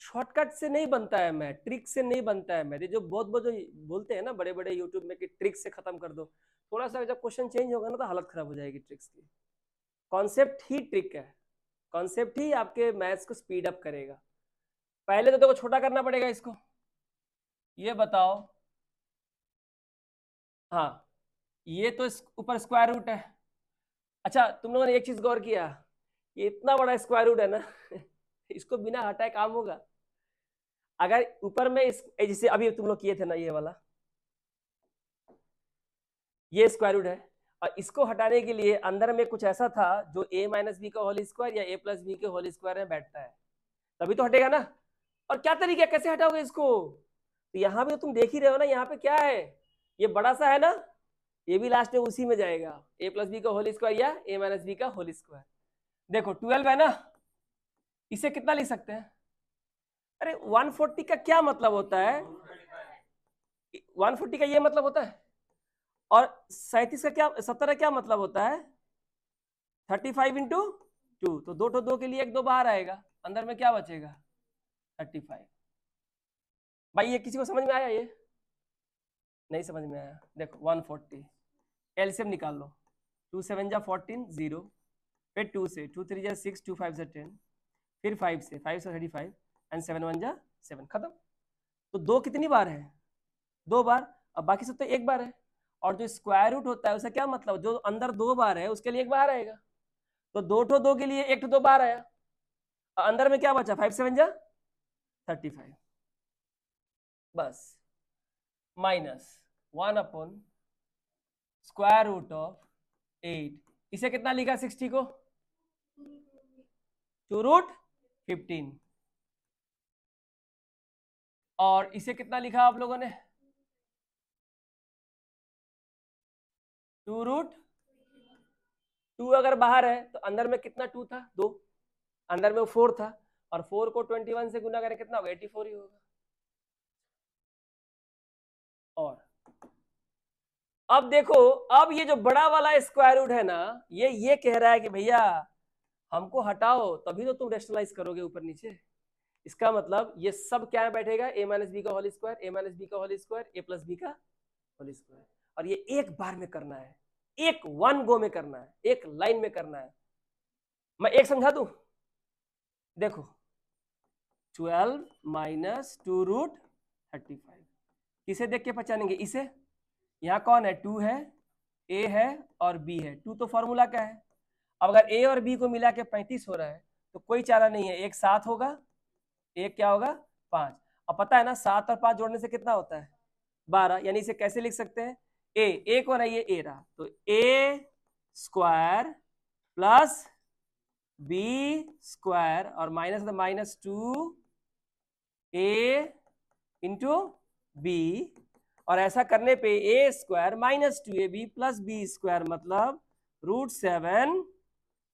Speaker 1: शॉर्टकट से नहीं बनता है मैथ, ट्रिक से नहीं बनता है मैथ। ये जो बहुत बहुत जो बोलते हैं ना बड़े बड़े यूट्यूब में कि ट्रिक से खत्म कर दो, थोड़ा सा जब क्वेश्चन चेंज होगा ना तो हालत खराब हो जाएगी ट्रिक्स की। कॉन्सेप्ट ही ट्रिक है, कॉन्सेप्ट ही आपके मैथ्स को स्पीड अप करेगा। पहले तो देखो छोटा करना पड़ेगा इसको, ये बताओ, हाँ ये तो ऊपर स्क्वायर रूट है। अच्छा तुम लोगों ने एक चीज गौर किया, ये इतना बड़ा स्क्वायर रूट है ना इसको बिना हटाए काम होगा। अगर ऊपर में जैसे अभी तुम लोग किए थे ना, ये वाला ये स्क्वायर रूट है, और इसको हटाने के लिए अंदर में कुछ ऐसा था जो a - b का होल स्क्वायर या a + b के होल स्क्वायर में बैठता है, तभी तो हटेगा ना। और क्या तरीका, कैसे हटाओगे इसको, तो यहाँ पे तो तुम देख ही रहे हो ना, यहाँ पे क्या है, ये बड़ा सा है ना, ये भी लास्ट में उसी में जाएगा, a + b का होल स्क्वायर या a - b का होल स्क्वायर। देखो 12 है ना, इसे कितना लिख सकते हैं, अरे 140 का क्या मतलब होता है, 140 का ये मतलब होता है, और 37 का क्या, 70 का क्या मतलब होता है 35 × 2, तो दो तो दो के लिए एक दो बाहर आएगा, अंदर में क्या बचेगा 35। भाई ये किसी को समझ में आया, ये नहीं समझ में आया, देखो 140 एलसीएम निकाल लो, 2 7 जा 14 0, फिर 2 से 2 3 जा 6, 2 5 जा 10, फिर 5 से 35 एंड 7 1 जा 7, खत्म। तो दो कितनी बार है, दो बार, अब बाकी सब तो एक बार है। और जो स्क्वायर रूट होता है उसका क्या मतलब, जो अंदर दो बार है उसके लिए एक बाहर आएगा, तो दो ठो दो के लिए एक ठो दो बाहर आया, अंदर में क्या बचा 5 7 जा 35, बस minus 1 upon square root of 8, इसे कितना लिखा 60 को 2√15, और इसे कितना लिखा आप लोगों ने 2√2, अगर बाहर है तो अंदर में कितना 2 था, 2, अंदर में 4 था, और 4 को 21 से गुना करें कितना होगा 84 ही होगा। और अब देखो, अब ये जो बड़ा वाला स्क्वायर रूट है ना, ये कह रहा है कि भैया हमको हटाओ, तभी तो तुम रेशनलाइज करोगे ऊपर नीचे। इसका मतलब ये सब क्या बैठेगा, a - b का होल स्क्वायर, a - b का होल स्क्वायर, a + b का होल स्क्वायर, और ये एक बार में करना है, एक वन गो में करना है, एक लाइन में करना है। मैं एक समझा दूं, देखो 12 - 2√35, किसे देख के पहचानेंगे, इसे, यहाँ कौन है 2 है, a है और b है, 2 तो फॉर्मूला का है। अब अगर a और b को मिला के 35 हो रहा है तो कोई चारा नहीं है, एक 7 होगा, एक क्या होगा 5, अब पता है ना 7 और 5 जोड़ने से कितना होता है 12, यानी इसे कैसे लिख सकते हैं, a कौन है, ये a रहा, तो a square plus b square और -2 a × b, और ऐसा करने पे A square minus 2ab plus B square मतलब √7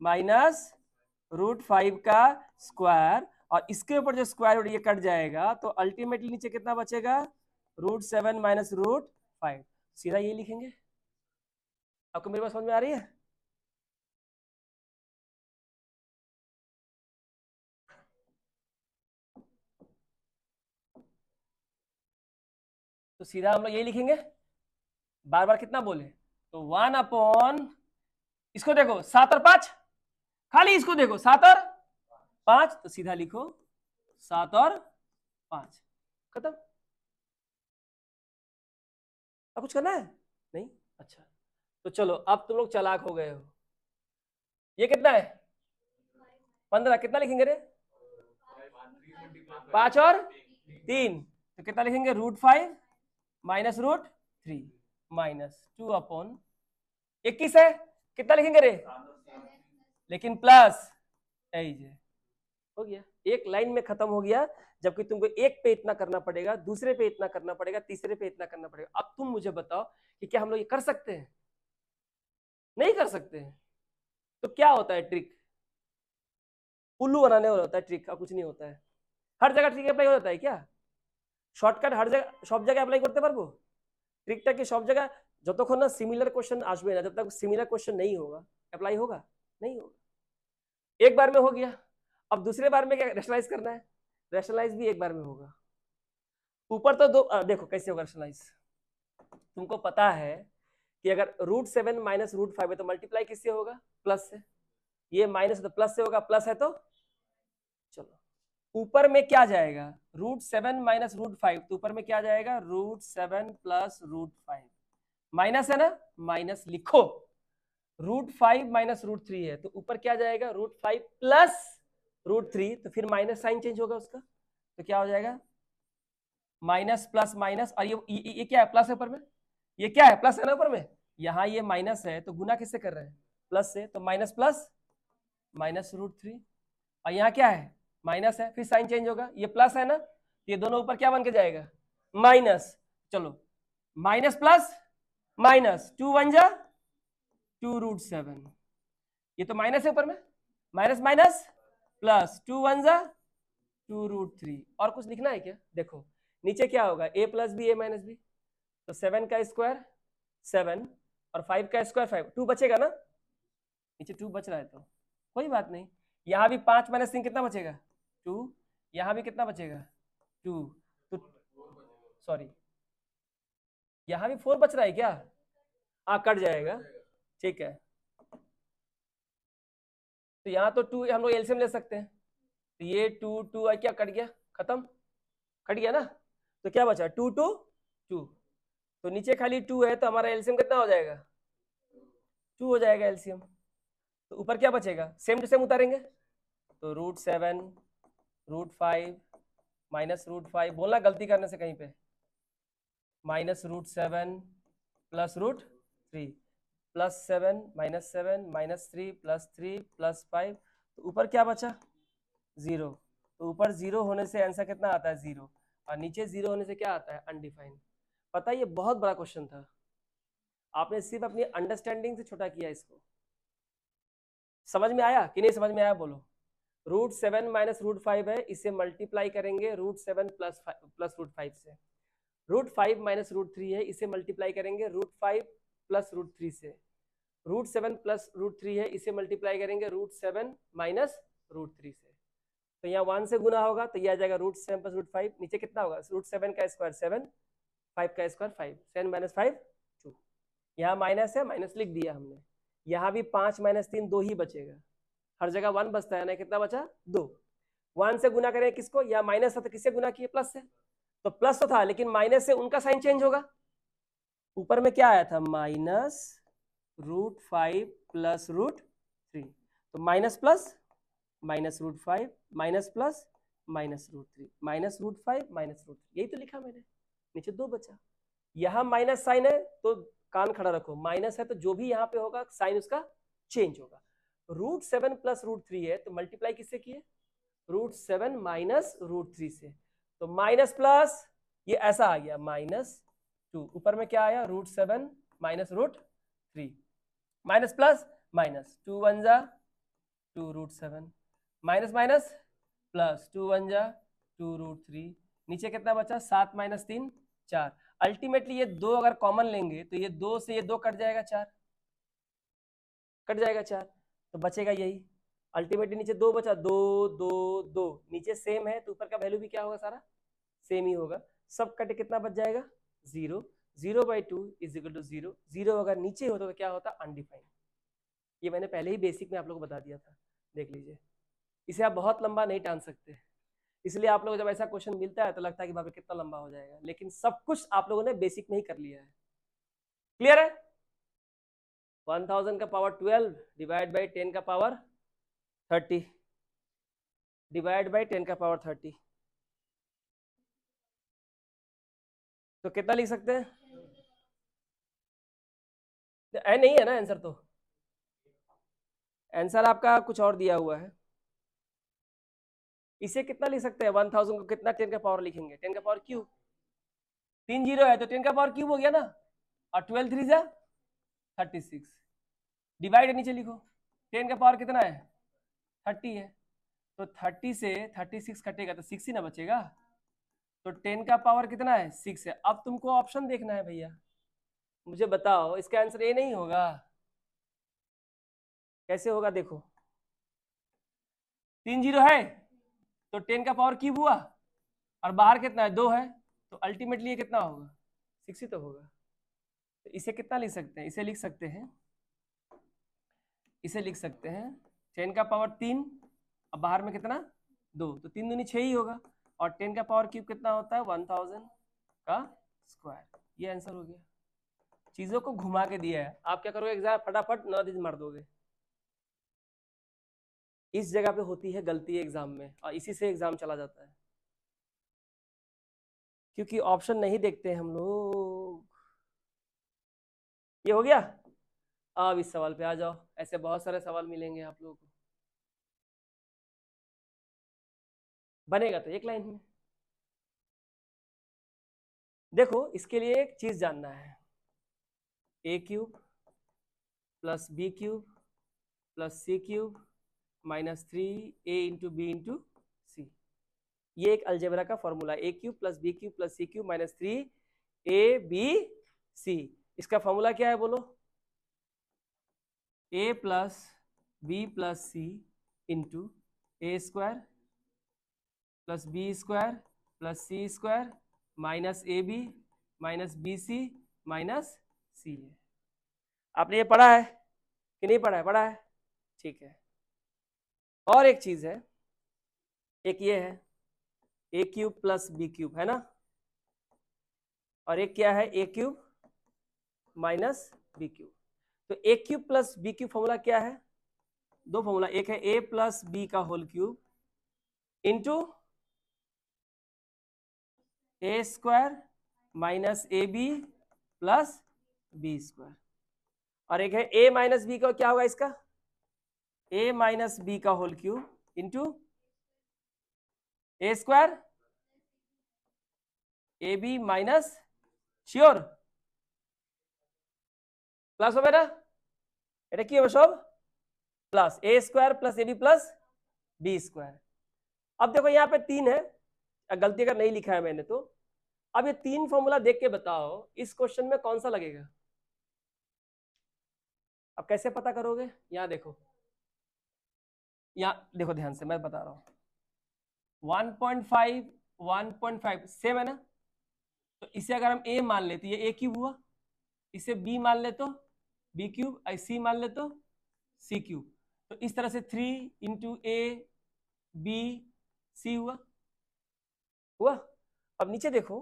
Speaker 1: माइनस √5 का स्क्वायर, और इसके ऊपर जो स्क्वायर रूट ये कट जाएगा तो अल्टीमेटली नीचे कितना बचेगा, √7 माइनस √5। सीधा ये लिखेंगे। आपको मेरी बात समझ में आ रही है? तो सीधा हम लोग यही लिखेंगे, बार बार कितना बोले, तो 1/, इसको देखो 7 और 5, खाली इसको देखो 7 और 5, तो सीधा लिखो 7 और 5, खत्म। अब कुछ करना है नहीं? अच्छा, तो चलो अब तुम लोग चालाक हो गए हो। ये कितना है 15, कितना लिखेंगे रे, 5 और 3, तो कितना लिखेंगे √5 माइनस √3 माइनस 2/21 है, कितना लिखेंगे रे, लेकिन प्लस हो गया, एक लाइन में खत्म हो गया। जबकि तुमको एक पे इतना करना पड़ेगा, दूसरे पे इतना करना पड़ेगा, तीसरे पे इतना करना पड़ेगा। अब तुम मुझे बताओ कि क्या हम लोग ये कर सकते हैं? नहीं कर सकते हैं। तो क्या होता है ट्रिक, उल्लू बनाने वाला होता है ट्रिक, कुछ नहीं होता है। हर जगह ट्रिक अप्लाई हो जाता है क्या? शॉर्टकट हर जगह सब जगह अप्लाई करते पारबो ट्रिकटा कि सब जगह যতক্ষণ না সিমিলার क्वेश्चन আসবে না, जब तक सिमिलर क्वेश्चन नहीं होगा अप्लाई होगा नहीं होगा। एक बार में हो गया, अब दूसरे बार में क्या रैशनलाइज करना है, रैशनलाइज भी एक बार में होगा। ऊपर तो दो देखो कैसे होगा रैशनलाइज। तुमको पता है कि अगर √7 माइनस √5 है तो मल्टीप्लाई किससे होगा, प्लस से। ये माइनस तो प्लस से होगा, प्लस है तो चलो ऊपर में क्या जाएगा, √7 माइनस √5, तो ऊपर में क्या जाएगा √7 प्लस √5, माइनस है ना, माइनस लिखो। √5 माइनस √3 है तो ऊपर क्या जाएगा √5 प्लस √3, तो फिर माइनस साइन चेंज होगा उसका, तो क्या हो जाएगा माइनस प्लस माइनस, और ये क्या है प्लस है ऊपर में, ये क्या है प्लस है ना ऊपर में, यहाँ ये माइनस है तो गुना किससे कर रहे हैं, प्लस से, तो माइनस प्लस माइनस √3, और यहाँ क्या है माइनस है, फिर साइन चेंज होगा, ये प्लस है ना, ये दोनों ऊपर क्या बन के जाएगा माइनस। चलो माइनस प्लस माइनस 2 1 जा 2√7, ये तो माइनस है ऊपर में, माइनस माइनस प्लस 2 1 जा 2√3। और कुछ लिखना है क्या, देखो नीचे क्या होगा a plus B, a minus B, तो 7 का स्क्वायर 7 और 5 का स्क्वायर 5, 2 बचेगा ना, नीचे 2 बच रहा है तो कोई बात नहीं। यहाँ भी 5 माइनस 3 कितना बचेगा 2, यहाँ भी कितना बचेगा 2, तो सॉरी यहाँ भी 4 बच रहा है क्या, कट जाएगा, ठीक है। तो यहाँ तो 2 हम लोग एलसीएम ले सकते हैं, तो ये 2 2 क्या कट गया, खत्म, कट गया ना, तो क्या बचा 2 2 2, तो नीचे खाली 2 है तो हमारा एलसीएम कितना हो जाएगा 2 हो जाएगा एलसीएम। तो ऊपर क्या बचेगा, सेम टू सेम उतारेंगे, तो √7 √5 माइनस √5, बोलना गलती करने से कहीं पे, minus √7 plus √3 plus 7 minus 7 minus 3 plus 3 plus 5, तो ऊपर क्या बचा 0, तो ऊपर 0 होने से आंसर कितना आता है 0, और नीचे 0 होने से क्या आता है अनडिफाइंड। पता है ये बहुत बड़ा क्वेश्चन था, आपने सिर्फ अपनी अंडरस्टैंडिंग से छोटा किया इसको। समझ में आया कि नहीं समझ में आया बोलो। √7 माइनस √5 है, इसे मल्टीप्लाई करेंगे √7 प्लस √5 से। √5 माइनस √3 है, इसे मल्टीप्लाई करेंगे √5 प्लस √3 से। √7 प्लस √3 है, इसे मल्टीप्लाई करेंगे √7 माइनस √3 से। तो यहाँ 1 से गुना होगा तो यह आ जाएगा √7 प्लस √5, नीचे कितना होगा √7 का स्क्वायर 7, 5 का स्क्वायर 5, 7 माइनस 5 2, यहाँ माइनस है माइनस लिख दिया हमने। यहाँ भी 5 माइनस 3 2 ही बचेगा, हर जगह 1 बचता है ना, कितना बचा 2। 1 से गुना करें किसको, या माइनस था तो किससे गुना किए प्लस से, तो प्लस तो था लेकिन माइनस से उनका साइन चेंज होगा। ऊपर में क्या आया था माइनस √5 प्लस √3, तो minus plus minus √5 minus plus minus √3 minus √5 minus √3, यही तो लिखा मैंने, नीचे 2 बचा। यहाँ माइनस साइन है तो कान खड़ा रखो, माइनस है तो जो भी यहाँ पे होगा साइन उसका चेंज होगा। √7 प्लस √3 है तो मल्टीप्लाई किससे किए √7 माइनस √3 से, तो माइनस प्लस ये ऐसा आ गया माइनस 2, ऊपर में क्या आया √7 माइनस √3, माइनस प्लस माइनस, 2 1 जा 2 √7, माइनस माइनस प्लस, 2 1 जा 2 √3, नीचे कितना बचा 7 माइनस 3 4। अल्टीमेटली ये 2 अगर कॉमन लेंगे तो ये 2 से ये 2 कट जाएगा 4, कट जाएगा 4, तो बचेगा यही। अल्टीमेटली नीचे 2 बचा, 2 2 2, नीचे सेम है तो ऊपर का वैल्यू भी क्या होगा सारा सेम ही होगा, सब कट कितना बच जाएगा 0, 0/2 इज इक्वल टू 0, 0 अगर नीचे होता तो क्या होता अनडिफाइंड। ये मैंने पहले ही बेसिक में आप लोगों को बता दिया था, देख लीजिए। इसे आप बहुत लंबा नहीं टान सकते, इसलिए आप लोग जब ऐसा क्वेश्चन मिलता है तो लगता है कि बाबा कितना लंबा हो जाएगा, लेकिन सब कुछ आप लोगों ने बेसिक में ही कर लिया है। क्लियर है? 1000 का पावर 12 डिवाइड बाई 10 का पावर 30 डिवाइड बाई 10 का पावर 30, तो कितना लिख सकते हैं? नहीं है ना आंसर, तो आंसर आपका कुछ और दिया हुआ है। इसे कितना लिख सकते हैं 1000 को कितना 10 का पावर लिखेंगे, 10 का पावर क्यूब, 3 जीरो है तो 10 का पावर क्यूब हो गया ना, और 12 3 जा 36, डिवाइड नीचे लिखो, 10 का पावर कितना है 30 है, तो 30 से 36 कटेगा तो 6 ही ना बचेगा, तो 10 का पावर कितना है 6 है। अब तुमको ऑप्शन देखना है भैया, मुझे बताओ इसका आंसर ए नहीं होगा, कैसे होगा देखो, 3 जीरो है तो 10 का पावर क्यूब हुआ, और बाहर कितना है 2 है, तो अल्टीमेटली ये कितना होगा 6 ही तो होगा। तो इसे कितना लिख सकते हैं, इसे लिख सकते हैं, इसे लिख सकते हैं 10 का पावर 3, अब बाहर में कितना 2, तो 3 दूनी 6 ही होगा, और 10 का पावर क्यूब कितना होता है 1000 का स्क्वायर। ये आंसर हो गया, चीजों को घुमा के दिया है। आप क्या करोगे एग्जाम फटाफट 9 दिन मार दोगे, इस जगह पे होती है गलती एग्जाम में, और इसी से एग्जाम चला जाता है, क्योंकि ऑप्शन नहीं देखते हम लोग। ये हो गया, अब इस सवाल पे आ जाओ, ऐसे बहुत सारे सवाल मिलेंगे आप लोगों को, बनेगा तो एक लाइन में। देखो इसके लिए एक चीज जानना है, a cube plus B cube plus C cube minus 3a into B into C, ये एक अलजेब्रा का formula, a cube plus B cube plus C cube minus 3abc, इसका फॉर्मूला क्या है बोलो, a plus B plus C into A square plus B square plus C square minus A B minus B C minus C है। आपने ये पढ़ा है कि नहीं पढ़ा है? पढ़ा है, ठीक है। और एक चीज है, एक ये है A cube plus B cube है ना, और एक क्या है A cube minus B cube, तो A cube plus B cube formula क्या है, दो फॉर्मूला, एक है ए प्लस बी का whole cube into A square minus A B plus B square, और एक है ए माइनस बी का क्या होगा इसका, ए माइनस बी का whole cube into A square A B minus, sure plus হবে না, এটা কি হবে সব plus A square plus A B plus B square. अब देखो यहाँ पे 3 है, गलती अगर नहीं लिखा है मैंने तो, अब ये 3 फॉर्मूला देख के बताओ इस क्वेश्चन में कौन सा लगेगा। अब कैसे पता करोगे, यहाँ देखो, यहाँ देखो ध्यान से मैं बता रहा हूँ, 1.5 1.5 सेम है ना, तो इसे अगर हम a मान ले तो ये a क्यूब हुआ, इसे b मान ले तो b क्यूब, c मान ले तो c क्यूब, तो इस तरह से 3 इंटू a b c हुआ हुआ। अब नीचे देखो,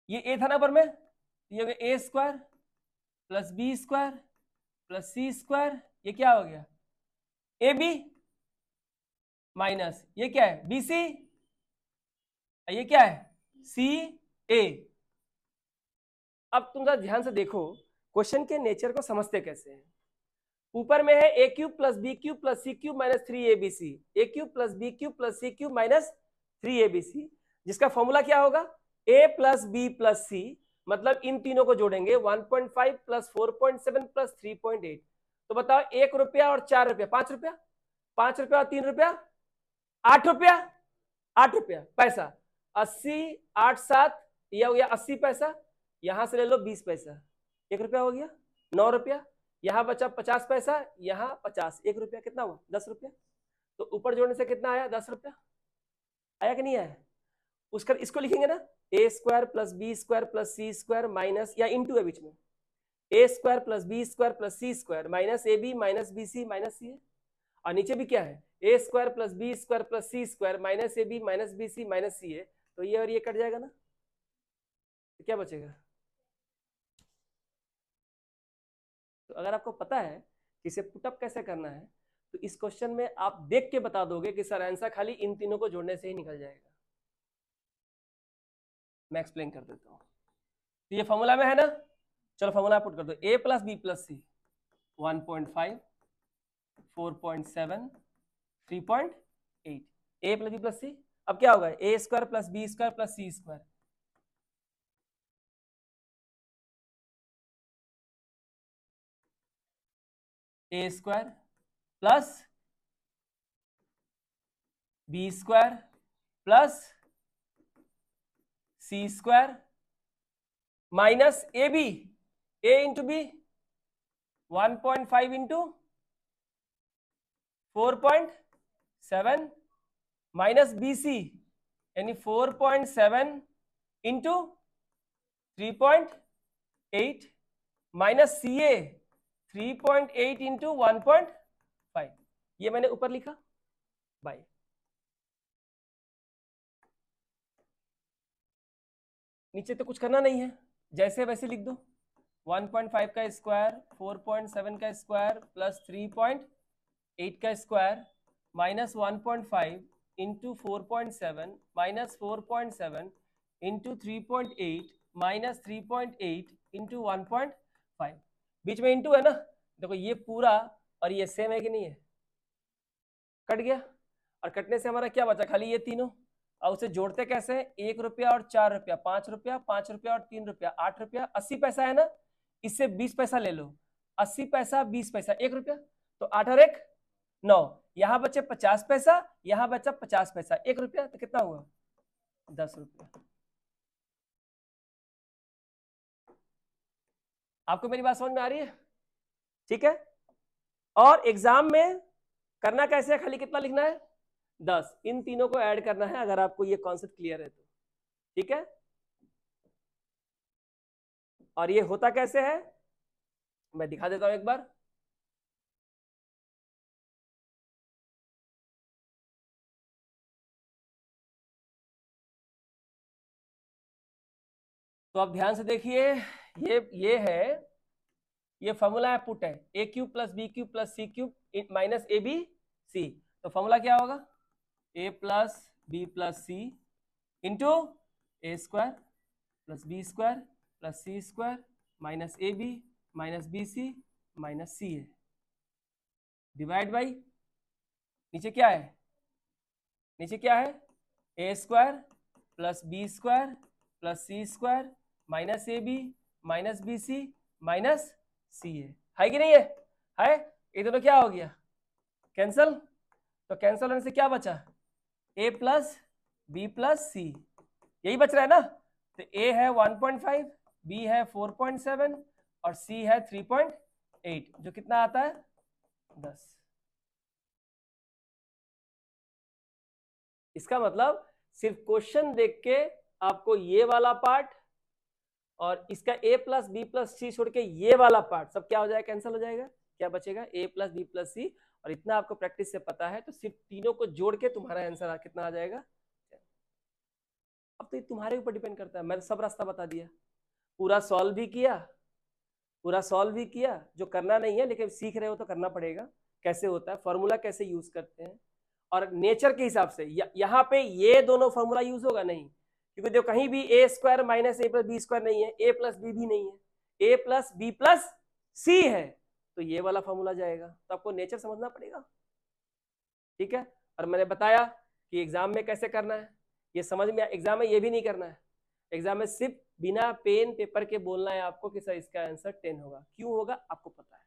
Speaker 1: ये a था ना पर में, ये हो गया a square plus B square plus C square, ये क्या हो गया ए बी माइनस ये क्या है बी सी, ये क्या है सी ए। अब तुम जरा ध्यान से देखो क्वेश्चन के नेचर को समझते कैसे हैं। ऊपर में है A cube plus B cube plus C cube minus 3abc, A cube plus B cube plus C cube minus 3abc, जिसका फॉर्मूला क्या होगा A plus B plus C, मतलब इन तीनों को जोड़ेंगे 1.5 प्लस 4.7 प्लस 3.8। तो बताओ 1 रुपया और 4 रुपया, 5 रुपया, 5 रुपया और 3 रुपया, 8 रुपया, 8 रुपया पैसा, 80 8 7 यह हो गया 80 पैसा, यहां से ले लो 20 पैसा, 1 रुपया हो गया, 9 रुपया, यहां बचा 50 पैसा, यहां 50, 1 रुपया, कितना हुआ 10 रुपया। तो ऊपर जोड़ने से कितना आया 10 रुपया, आया कि नहीं आया। उसका इसको लिखेंगे ना, A square plus B square plus C square minus, या इंटू है बीच में, A square plus B square plus C square minus A B minus B C minus C है, और नीचे भी क्या है, A square plus B square plus C square minus A B minus B C minus C है। तो ये और ये कट जाएगा ना, तो क्या बचेगा। तो अगर आपको पता है कि इसे पुटअप कैसे करना है, तो इस क्वेश्चन में आप देख के बता दोगे कि सर आंसर खाली इन तीनों को जोड़ने से ही निकल जाएगा। मैं एक्सप्लेन कर देता हूँ। तो ये फॉर्मूला में है ना, चलो फॉर्मूला पुट कर दो, A plus B plus C 1.5 4.7 3.8, A plus B plus C. अब क्या होगा, ए square plus B square plus C square, A square plus B square plus C square minus A B, A into B 1.5 into 4.7 minus B C यानी 4.7 into 3.8 minus C A 3.8 into 1.5, ये मैंने ऊपर लिखा bye. नीचे तो कुछ करना नहीं है, जैसे वैसे लिख दो, 1.5 का स्क्वायर 4.7 का स्क्वायर प्लस 3.8 का square minus 1.5 into 4.7 minus 4.7 into 3.8 minus 3.8 into 1.5, बीच में इंटू है ना, देखो ये पूरा और ये सेम है कि नहीं है, कट गया, और कटने से हमारा क्या बचा, खाली ये तीनों, और उसे जोड़ते कैसे, 1 रुपया और 4 रुपया, 5 रुपया, 5 रुपया और 3 रुपया 8 रुपया, 80 पैसा है ना, इससे 20 पैसा ले लो, 80 पैसा 20 पैसा 1 रुपया, तो 8 और 1 9, यहां बचे 50 पैसा, यहां बचा 50 पैसा 1 रुपया, तो कितना हुआ 10 रुपया। आपको मेरी बात समझ में आ रही है, ठीक है। और एग्जाम में करना कैसे है, खाली कितना लिखना है 10, इन तीनों को ऐड करना है, अगर आपको ये कॉन्सेप्ट क्लियर है तो, ठीक है। और ये होता कैसे है मैं दिखा देता हूं एक बार। तो आप ध्यान से देखिए, ये है, ये फॉर्मूला है पुट है, A cube plus B cube plus C cube minus A B C. तो फॉर्मूला क्या होगा, A plus B plus C into A square plus B square plus C square minus A B minus B C minus C है, divide by नीचे क्या है, नीचे क्या है, A square plus B square plus C square minus A B minus B C minus C है कि नहीं है, ये दोनों क्या हो गया कैंसल, तो कैंसल होने से क्या बचा, ए प्लस बी प्लस सी, यही बच रहा है ना। तो ए है 1.5, बी है 4.7 और सी है 3.8, जो कितना आता है 10। इसका मतलब सिर्फ क्वेश्चन देख के आपको ये वाला पार्ट और इसका a प्लस बी प्लस सी छोड़ के ये वाला पार्ट सब क्या हो जाएगा, कैंसिल हो जाएगा, क्या बचेगा a प्लस बी प्लस सी, और इतना आपको प्रैक्टिस से पता है तो सिर्फ तीनों को जोड़ के तुम्हारा आंसर कितना आ जाएगा। अब तो ये तुम्हारे ऊपर डिपेंड करता है, मैंने सब रास्ता बता दिया, पूरा सॉल्व भी किया, पूरा सॉल्व भी किया, जो करना नहीं है लेकिन सीख रहे हो तो करना पड़ेगा, कैसे होता है फॉर्मूला कैसे यूज करते हैं, और नेचर के हिसाब से यहाँ पे ये दोनों फॉर्मूला यूज होगा नहीं, क्योंकि देखो कहीं भी ए स्क्वायर माइनस ए प्लस बी स्क्वायर नहीं है, ए प्लस बी भी नहीं है, ए प्लस बी प्लस सी है, तो ये वाला फॉर्मूला जाएगा, तो आपको नेचर समझना पड़ेगा, ठीक है। और मैंने बताया कि एग्जाम में कैसे करना है, ये समझ में, एग्जाम में ये भी नहीं करना है, एग्जाम में सिर्फ बिना पेन पेपर के बोलना है आपको कि सर इसका आंसर 10 होगा। क्यों होगा आपको पता है।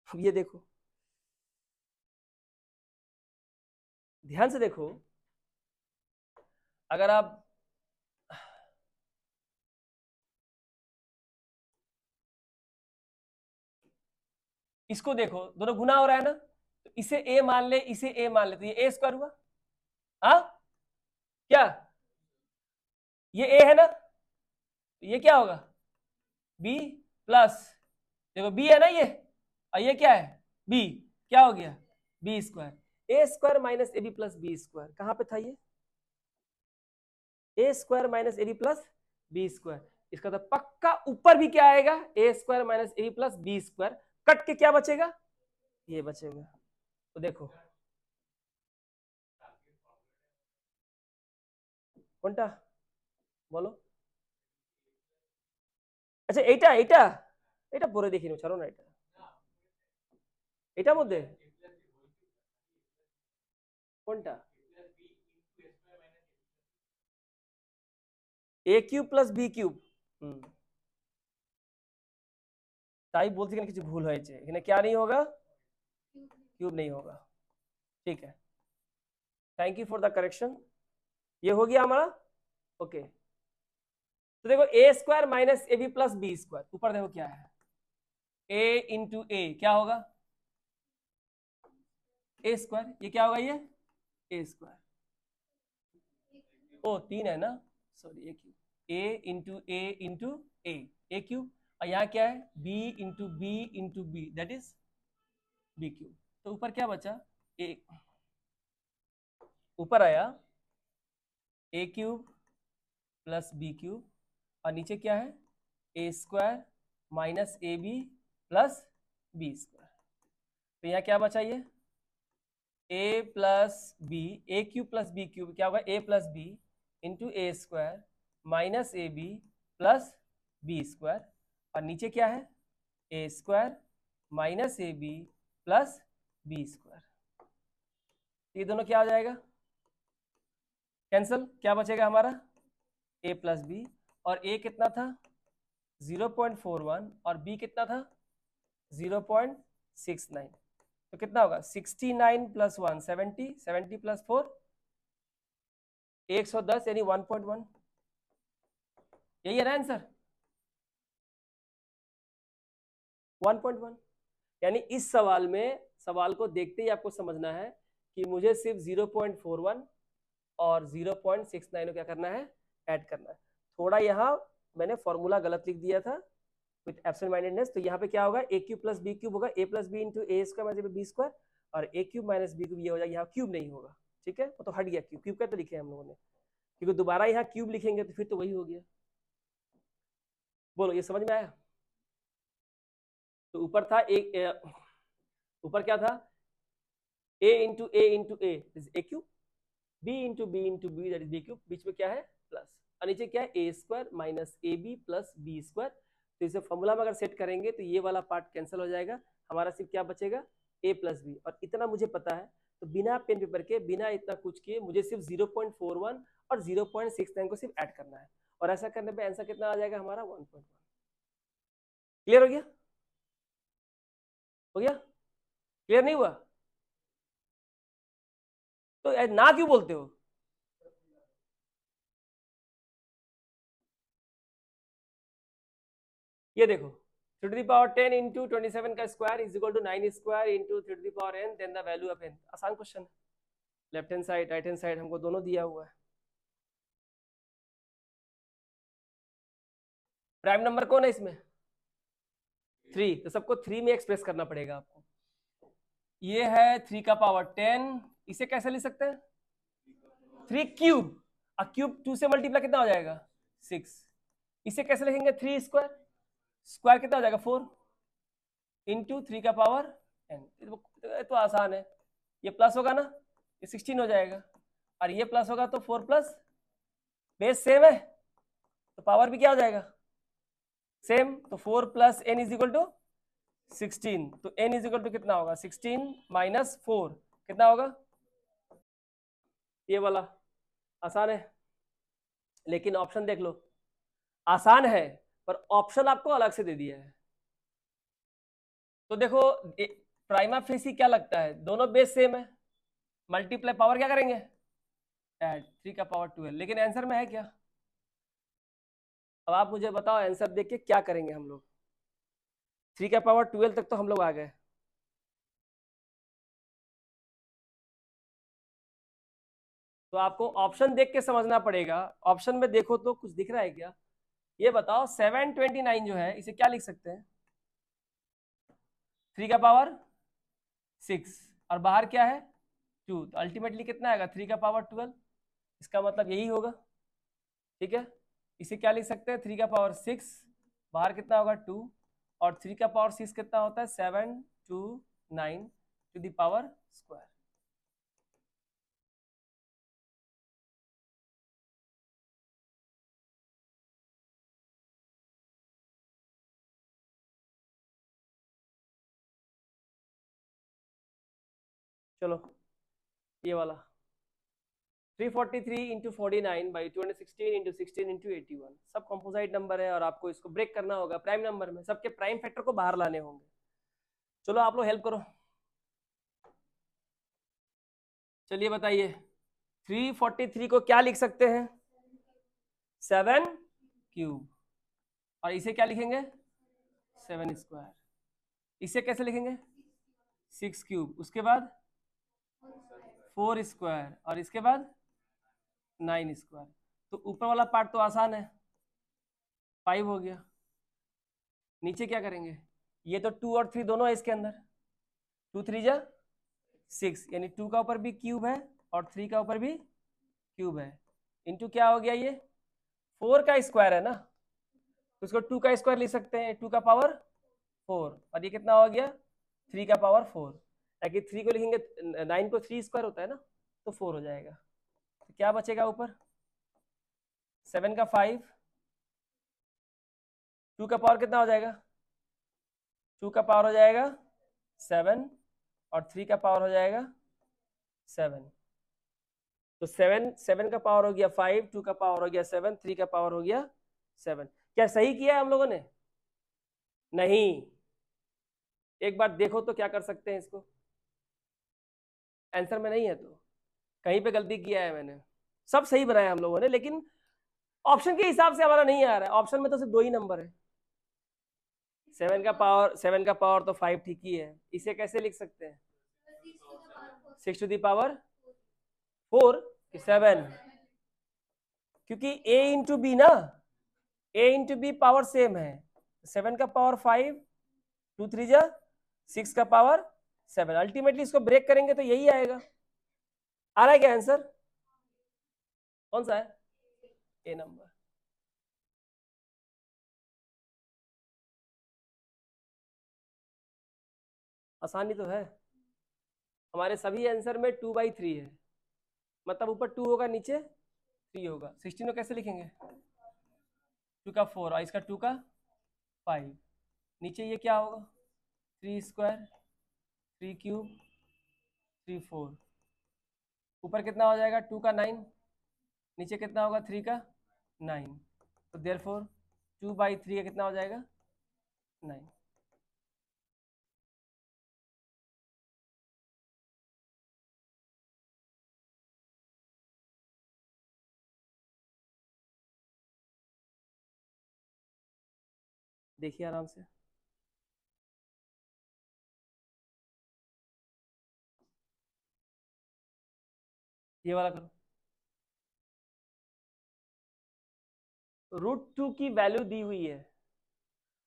Speaker 1: ये देखो, ध्यान से देखो, अगर आप इसको देखो, दोनों गुना हो रहा है ना, तो इसे ए मान ले, इसे ए मान ले, तो ये ए स्क्वायर हुआ। हाँ क्या, ये ए है ना, तो ये क्या होगा बी प्लस, देखो बी है ना ये, और ये क्या है बी, क्या हो गया B square. A square minus A B plus B square कहां पे था ये, A square minus A B plus B square. इसका तो पक्का ऊपर भी क्या आएगा, A square minus A B plus B square, cut के क्या बचेगा, ये बचेगा। तो देखो কোনটা বলো, আচ্ছা এইটা এইটা এটা পরে দেখি নো, ছাড়ো না, এটার মধ্যে কোনটা, এ কিউব প্লাস বি কিউব, তাই বলতে এখানে কিছু ভুল হয়েছে, এখানে क्या नहीं होगा, क्यूब नहीं होगा। ठीक है, thank you for the correction. ये हो गया हमारा ओके। तो देखो A square minus A B plus B square, ऊपर देखो क्या है, ए इंटू ए क्या होगा ए स्क्वायर, ये क्या होगा ये ए स्क्वायर, ओ 3 है ना, sorry A cube, A into A cube, और यहाँ क्या है B into B that is B cube. तो ऊपर क्या बचा, ए ऊपर आया A cube plus B cube, और नीचे क्या है A square minus A B plus B square. तो यहाँ क्या बचा ये A plus B, A cube plus B cube क्या होगा A plus B into A square minus A B plus B square, और नीचे क्या है A square minus A B plus B square. ये दोनों क्या आ जाएगा कैंसल, क्या बचेगा हमारा ए प्लस बी, और ए कितना था 0.41 और बी कितना था 0.69, तो कितना होगा 69 प्लस 1 70, 70 प्लस 4 110 यानी 1.1, यही है ना आंसर 1.1। यानी इस सवाल में, सवाल को देखते ही आपको समझना है कि मुझे सिर्फ 0.41 और 0.69 क्या करना है ऐड करना है। थोड़ा यहाँ मैंने फॉर्मूला गलत लिख दिया था विथ एब्सेंट माइंडेडनेस, तो यहाँ पे क्या होगा ए क्यूब प्लस बी क्यूब होगा A plus B into A square minus B square, और ए क्यूब माइनस बी क्यूब ये हो जाएगा, यहाँ क्यूब नहीं होगा, ठीक है वो तो हट गया, क्यूब क्यूब का तो लिखे हम लोगों ने, क्योंकि दोबारा यहाँ क्यूब लिखेंगे तो फिर तो वही हो गया। बोलो ये समझ में आया। तो ऊपर था ऊपर क्या था a into A is A cube, b into B that is B cube, बीच में क्या है प्लस, और नीचे क्या है A square minus A B plus B square. तो इसे फॉर्मूला में अगर सेट करेंगे तो ये वाला पार्ट कैंसिल हो जाएगा, हमारा सिर्फ क्या बचेगा a प्लस बी, और इतना मुझे पता है, तो बिना पेन पेपर के बिना इतना कुछ किए मुझे सिर्फ 0.41 और 0.69 को सिर्फ ऐड करना है, और ऐसा करने पे आंसर कितना आ जाएगा हमारा 1.1। क्लियर हो गया, हो गया क्लियर नहीं हुआ तो ना क्यों बोलते हो। ये देखो 3 to the power 10 इंटू 27 का square is equal to 9 square into 3 to the power n then the value of n। आसान क्वेश्चन है, left hand side right hand side हमको दोनों दिया हुआ है। प्राइम नंबर कौन है इसमें 3, तो सबको 3 में एक्सप्रेस करना पड़ेगा आपको। ये है 3 का पावर 10, इसे कैसे लिख सकते हैं 3 क्यूब, और क्यूब 2 से मल्टीप्लाई कितना हो जाएगा 6, इसे कैसे लिखेंगे 3 स्क्वायर, स्क्वायर कितना हो जाएगा 4 इंटू 3 का पावर n। तो आसान है, ये प्लस होगा ना ये 16 हो जाएगा, और ये प्लस होगा तो 4 प्लस बेस सेम है तो पावर भी क्या हो जाएगा सेम, तो 4 plus n is equal to 16, तो n इज इक्वल टू कितना होगा 16 माइनस 4 कितना होगा ये वाला आसान है, लेकिन ऑप्शन देख लो, आसान है पर ऑप्शन आपको अलग से दे दिया है। तो देखो प्राइमा फेसी क्या लगता है, दोनों बेस सेम है, मल्टीप्लाई पावर क्या करेंगे, ऐड 3 का पावर 12, लेकिन आंसर में है क्या? अब आप मुझे बताओ आंसर देख के क्या करेंगे हम लोग। 3 का पावर 12 तक तो हम लोग आ गए, तो आपको ऑप्शन देख के समझना पड़ेगा। ऑप्शन में देखो तो कुछ दिख रहा है क्या? ये बताओ 729 जो है इसे क्या लिख सकते हैं, 3 का पावर 6 और बाहर क्या है 2, तो अल्टीमेटली कितना आएगा 3 का पावर 12, इसका मतलब यही होगा। ठीक है, इसे क्या लिख सकते हैं 3 का पावर 6, बाहर कितना होगा 2, और 3 का पावर 6 कितना होता है 729 टू द पावर स्क्वायर। चलो ये वाला 343 इंटू 49 बाई 216 इंटू 16 इंटू 81 सब कंपोजिट नंबर है और आपको इसको ब्रेक करना होगा प्राइम नंबर में, सबके प्राइम फैक्टर को बाहर लाने होंगे। चलो आप लोग हेल्प करो, चलिए बताइए 343 को क्या लिख सकते हैं 7 क्यूब, और इसे क्या लिखेंगे 7 स्क्वायर, इसे कैसे लिखेंगे 6 क्यूब, उसके बाद 4 स्क्वायर, और इसके बाद 9 स्क्वायर। तो ऊपर वाला पार्ट तो आसान है, 5 हो गया, नीचे क्या करेंगे, ये तो 2 और 3 दोनों है इसके अंदर, 2 3 जा 6, यानी 2 का ऊपर भी क्यूब है और 3 का ऊपर भी क्यूब है, इंटू क्या हो गया ये 4 का स्क्वायर है ना, तो इसको 2 का स्क्वायर लिख सकते हैं, 2 का पावर 4, और ये कितना हो गया 3 का पावर 4, ताकि 3 को लिखेंगे 9 को 3 स्क्वायर होता है ना, तो 4 हो जाएगा। तो क्या बचेगा ऊपर 7 का 5, 2 का पावर कितना हो जाएगा 2 का पावर हो जाएगा 7, और 3 का पावर हो जाएगा 7, तो 7 का पावर हो गया 5, 2 का पावर हो गया 7, 3 का पावर हो गया 7। क्या सही किया है हम लोगों ने? नहीं, एक बार देखो तो क्या कर सकते हैं इसको, आंसर में नहीं है तो कहीं पे गलती किया है मैंने, सब सही बनाया हम लोगों ने, लेकिन ऑप्शन के हिसाब से हमारा नहीं आ रहा है, ऑप्शन में तो सिर्फ 2 ही नंबर है, 7 का पावर तो 5 ठीक ही है, इसे कैसे लिख सकते हैं 6 टू द पावर 4 7, क्योंकि a इंटू बी ना, a into B power same है, 7 का पावर 5, 2 3 जा 6 का पावर 7, अल्टीमेटली इसको ब्रेक करेंगे तो यही आएगा। आ रहा है क्या आंसर, कौन सा है ए नंबर? आसानी तो है, हमारे सभी आंसर में 2/3 है, मतलब ऊपर 2 होगा नीचे 3 होगा, 16 को कैसे लिखेंगे 2 का 4 और इसका 2 का 5, नीचे ये क्या होगा 3 स्क्वायर 3 क्यूब 3 4, ऊपर कितना हो जाएगा 2 का 9, नीचे कितना होगा 3 का 9, तो देयरफॉर 2/3 का कितना हो जाएगा 9। देखिए आराम से, ये वाला करो, √2 की वैल्यू दी हुई है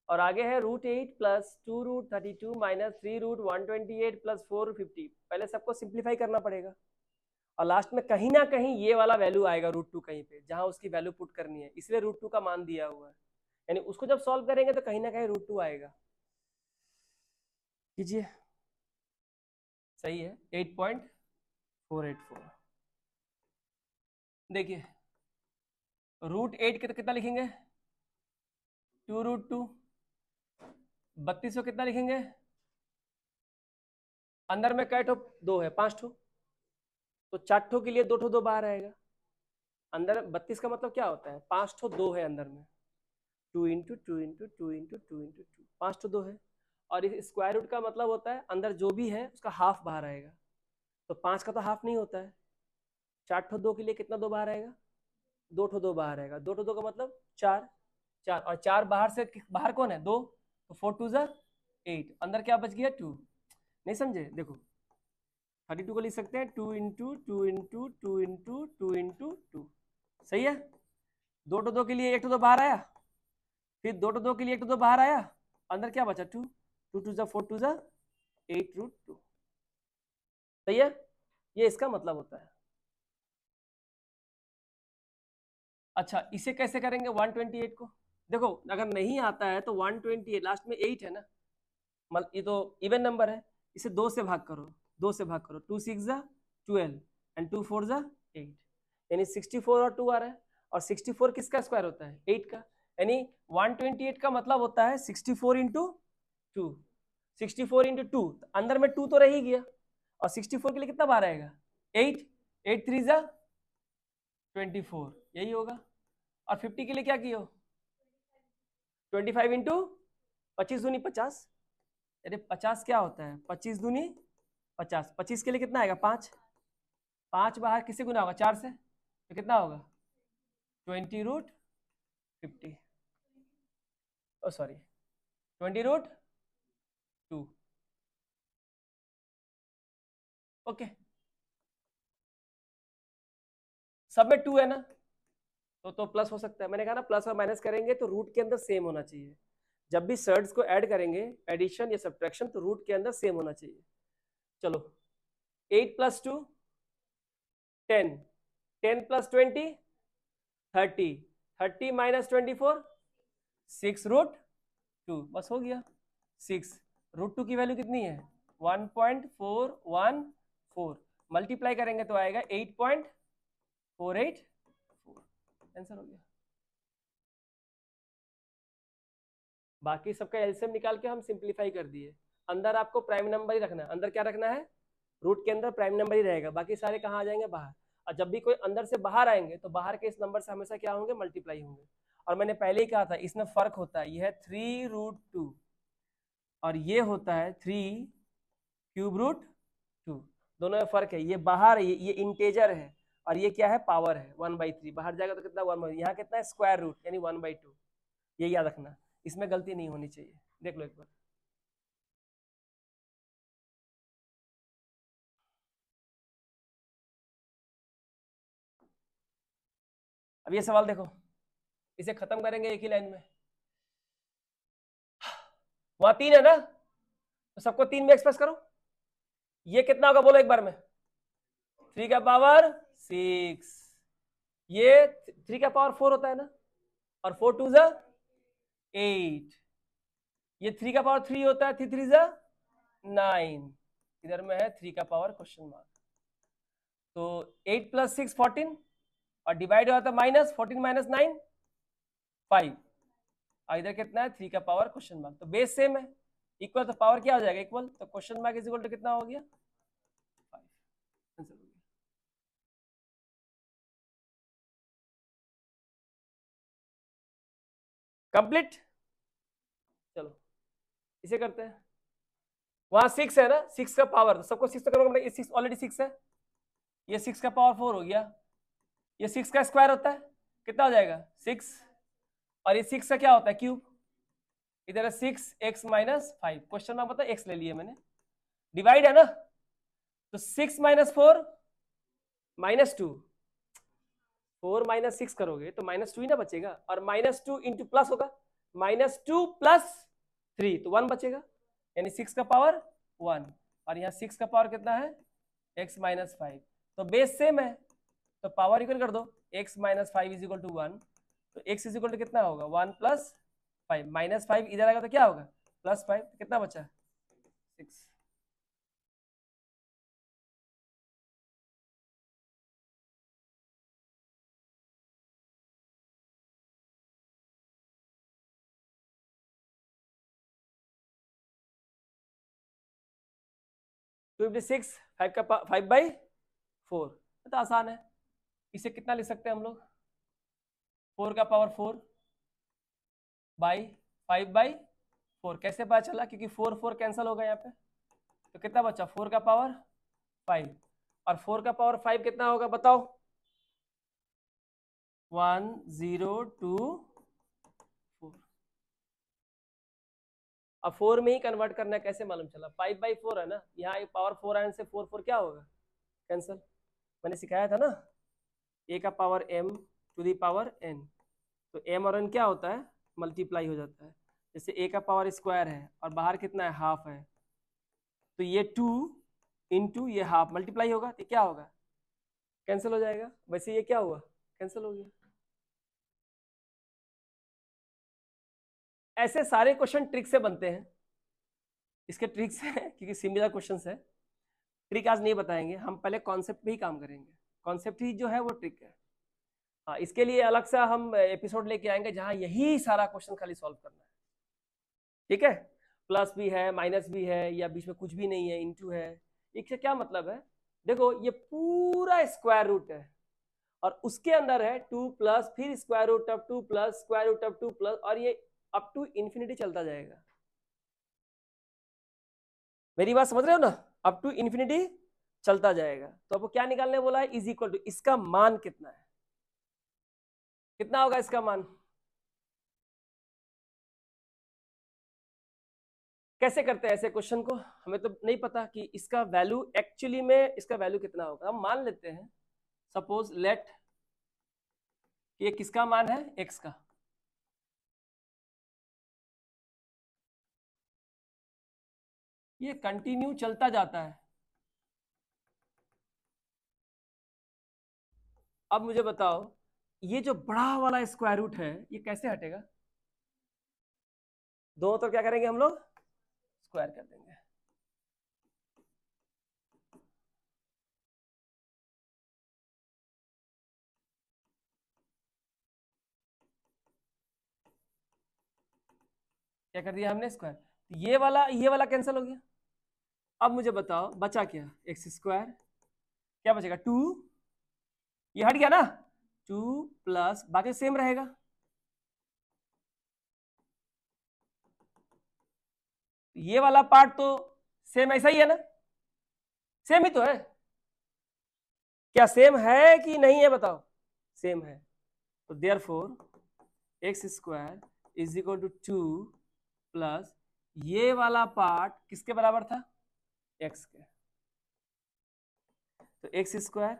Speaker 1: और आगे है √8 प्लस 2√32 माइनस 3√128 प्लस 450, पहले सबको सिंप्लीफाई करना पड़ेगा और लास्ट में कहीं ना कहीं ये वाला वैल्यू आएगा √2 कहीं पे जहां उसकी वैल्यू पुट करनी है, इसलिए √2 का मान दिया हुआ है, यानी उसको जब सॉल्व करेंगे तो कहीं ना कहीं √2 आएगा। कीजिए, सही है 8.484। देखिए √8 कितना लिखेंगे 2√2, 32 को कितना लिखेंगे, अंदर में कै ठो 2 है 5 ठो, तो 4 ठो के लिए 2 ठो 2 बाहर आएगा। अंदर 32 का मतलब क्या होता है, 5 ठो 2 है अंदर में, 2 इंटू 2 इंटू 2 इंटू 2 इंटू 2, 5 ठो 2 है। और इस स्क्वायर रूट का मतलब होता है अंदर जो भी है उसका हाफ बाहर आएगा। तो 5 का तो हाफ नहीं होता है। 4 ठो 2 के लिए कितना 2 बाहर आएगा, 2 ठो 2 बाहर आएगा। 2 ठो 2 का मतलब 4, 4 और 4 बाहर से, बाहर कौन है 2, तो 4 टू ज़ा 8, अंदर क्या बच गया 2। नहीं समझे, देखो 32 को लिख सकते हैं 2 इंटू 2 इंटू 2 इंटू 2 इंटू 2, सही है। 2 टू 2 के लिए 1 टू 2 बाहर आया, फिर 2 टू 2 के लिए 1 टू 2 बाहर आया, अंदर क्या बचा 2, 2 टू ज़ा 4 टू ज़ा 8 रूट 2, सही है। ये इसका मतलब होता है। अच्छा इसे कैसे करेंगे 128 को, देखो अगर नहीं आता है तो 128 लास्ट में 8 है ना, मतलब ये तो इवन नंबर है, इसे 2 से भाग करो, 2 से भाग करो, 2 6 ज़ा 12 एंड 2 4 ज़ा 8, यानी 64 और 2 आ रहा है। और 64 किसका स्क्वायर होता है 8 का, यानी 128 का मतलब होता है 64 इंटू 2, 64 इंटू 2, अंदर में 2 तो रह ही गया, और 64 के लिए कितना बार आएगा 8, 8 3 ज़ा 24, यही होगा। और 50 के लिए क्या किया 25 इंटू 25 दूनी 50, अरे 50 क्या होता है 25 दूनी 50, 25 के लिए कितना आएगा 5, 5 बाहर किससे गुना होगा 4 से, तो कितना होगा 20 रूट 50, ओ सॉरी 20 रूट 2, ओके। सब में 2 है ना, तो प्लस हो सकता है, मैंने कहा ना प्लस और माइनस करेंगे तो रूट के अंदर सेम होना चाहिए। जब भी सर्ड्स को ऐड करेंगे एडिशन या सब्ट्रैक्शन, तो रूट के अंदर सेम होना चाहिए। चलो 8 प्लस 2 10, 10 प्लस 20 30, 30 माइनस 24 6 रूट 2, बस हो गया 6 रूट 2 की वैल्यू कितनी है 1.414, मल्टीप्लाई करेंगे तो आएगा 8.484, आंसर हो गया। बाकी सबका एलसीएम निकाल के हम सिंप्लीफाई कर दिए। अंदर आपको प्राइम नंबर ही रखना है, अंदर क्या रखना है रूट के अंदर प्राइम नंबर ही रहेगा, बाकी सारे कहाँ आ जाएंगे बाहर। और जब भी कोई अंदर से बाहर आएंगे तो बाहर के इस नंबर से हमेशा क्या होंगे मल्टीप्लाई होंगे। और मैंने पहले ही कहा था इसमें फर्क होता है, यह है 3 रूट 2 और ये होता है 3 क्यूब रूट 2, दोनों में फर्क है। ये बाहर ये इंटेजर है और ये क्या है पावर है 1/3, बाहर जाएगा तो कितना 1, यहाँ कितना है स्क्वायर रूट यानी 1/2, ये याद रखना, इसमें गलती नहीं होनी चाहिए। देख लो एक बार, अब ये सवाल देखो, इसे खत्म करेंगे एक ही लाइन में। वहां 3 है ना, तो सबको 3 में एक्सप्रेस करो। ये कितना होगा बोलो एक बार में, 3 का पावर 6, ये 3 का पावर 4 होता है ना, और 4 2 ज़ा 8, ये 3 का पावर 3 होता है, 3 3 ज़ा 9, इधर में है 3 का पावर क्वेश्चन मार्क। तो 8 प्लस 6 14, और डिवाइड होता है माइनस 14 माइनस 9 5, और इधर कितना है 3 का पावर क्वेश्चन मार्क। तो बेस सेम है, इक्वल तो पावर क्या हो जाएगा इक्वल, तो question mark is equal to कितना हो गया 5, आंसर हो गया। कंप्लीट, चलो इसे करते हैं। वहां 6 है ना, 6 का पावर, तो सबको 6 तो करोगे, ये 6 ऑलरेडी 6 है, ये 6 का पावर 4 हो गया, ये 6 का स्क्वायर होता है कितना हो जाएगा 6, और ये 6 का क्या होता है क्यूब, इधर है 6x माइनस 5, क्वेश्चन में पता है x ले लिए मैंने, डिवाइड है ना, तो 6 माइनस 4 माइनस 2, 4 माइनस 6 करोगे तो माइनस 2 ही ना बचेगा, और माइनस 2 इंटू प्लस होगा, माइनस 2 प्लस 3 तो 1 बचेगा, यानी 6 का पावर 1, और यहाँ 6 का पावर कितना है x माइनस 5, तो बेस सेम है, तो पावर इक्वल कर दो, x minus 5 is equal to 1, तो x इज इक्वल टू कितना होगा 1 प्लस 5, माइनस 5 इधर आएगा तो क्या होगा प्लस 5, तो कितना बचा 6। टू 6 5 का 5/4 4, तो आसान है। इसे कितना लिख सकते हैं हम लोग, 4 का पावर 4 बाई 5/4। कैसे पता चला, क्योंकि 4 कैंसिल होगा यहाँ पे, तो कितना बचा 4 का पावर 5, और 4 का पावर 5 कितना होगा बताओ, 1 0 2 4। अब 4 में ही कन्वर्ट करना है, कैसे मालूम चला, 5/4 है ना, यहाँ पावर 4 आने से 4 क्या होगा, कैंसिल। मैंने सिखाया था ना, a का power m to the power n, तो m और n क्या होता है, मल्टीप्लाई हो जाता है। जैसे a का पावर स्क्वायर है और बाहर कितना है, हाफ है, तो ये 2 इंटू ये हाफ मल्टीप्लाई होगा, तो क्या होगा, कैंसिल हो जाएगा। वैसे ये क्या हुआ, कैंसिल हो गया। ऐसे सारे क्वेश्चन ट्रिक से बनते हैं, इसके ट्रिक्स हैं क्योंकि सिमिलर क्वेश्चंस है। ट्रिक आज नहीं बताएंगे हम, पहले कॉन्सेप्ट पे ही काम करेंगे, कॉन्सेप्ट ही जो है वो ट्रिक है। हाँ, इसके लिए अलग से हम एपिसोड लेके आएंगे जहां यही सारा क्वेश्चन खाली सॉल्व करना है, ठीक है। प्लस भी है, माइनस भी है, या बीच में कुछ भी नहीं है, इनटू है। इससे क्या मतलब है, देखो ये पूरा स्क्वायर रूट है और उसके अंदर है 2 प्लस फिर square root of 2 plus square root of 2 plus, और ये अप टू इन्फिनिटी चलता जाएगा। मेरी बात समझ रहे हो ना, अप टू इन्फिनिटी चलता जाएगा। तो आपको क्या निकालने बोला है, इज इक्वल टू, इसका मान कितना है, कितना होगा इसका मान, कैसे करते हैं ऐसे क्वेश्चन को, हमें तो नहीं पता कि इसका वैल्यू एक्चुअली में, इसका वैल्यू कितना होगा। हम मान लेते हैं, सपोज लेट ये किसका मान है, x का, ये कंटिन्यू चलता जाता है। अब मुझे बताओ, ये जो बड़ा वाला स्क्वायर रूट है ये कैसे हटेगा, दोनों तरफ क्या करेंगे हम लोग, स्क्वायर कर देंगे। क्या कर दिया हमने, स्क्वायर, ये वाला कैंसिल हो गया। अब मुझे बताओ बचा क्या, एक्स स्क्वायर, क्या बचेगा 2, ये हट गया ना, 2 प्लस बाकी सेम रहेगा, ये वाला पार्ट तो सेम ऐसा ही है ना, सेम ही तो है, क्या सेम है कि नहीं है बताओ, सेम है। तो therefore X square is equal to 2 plus ये वाला पार्ट किसके बराबर था, एक्स के, तो एक्स स्क्वायर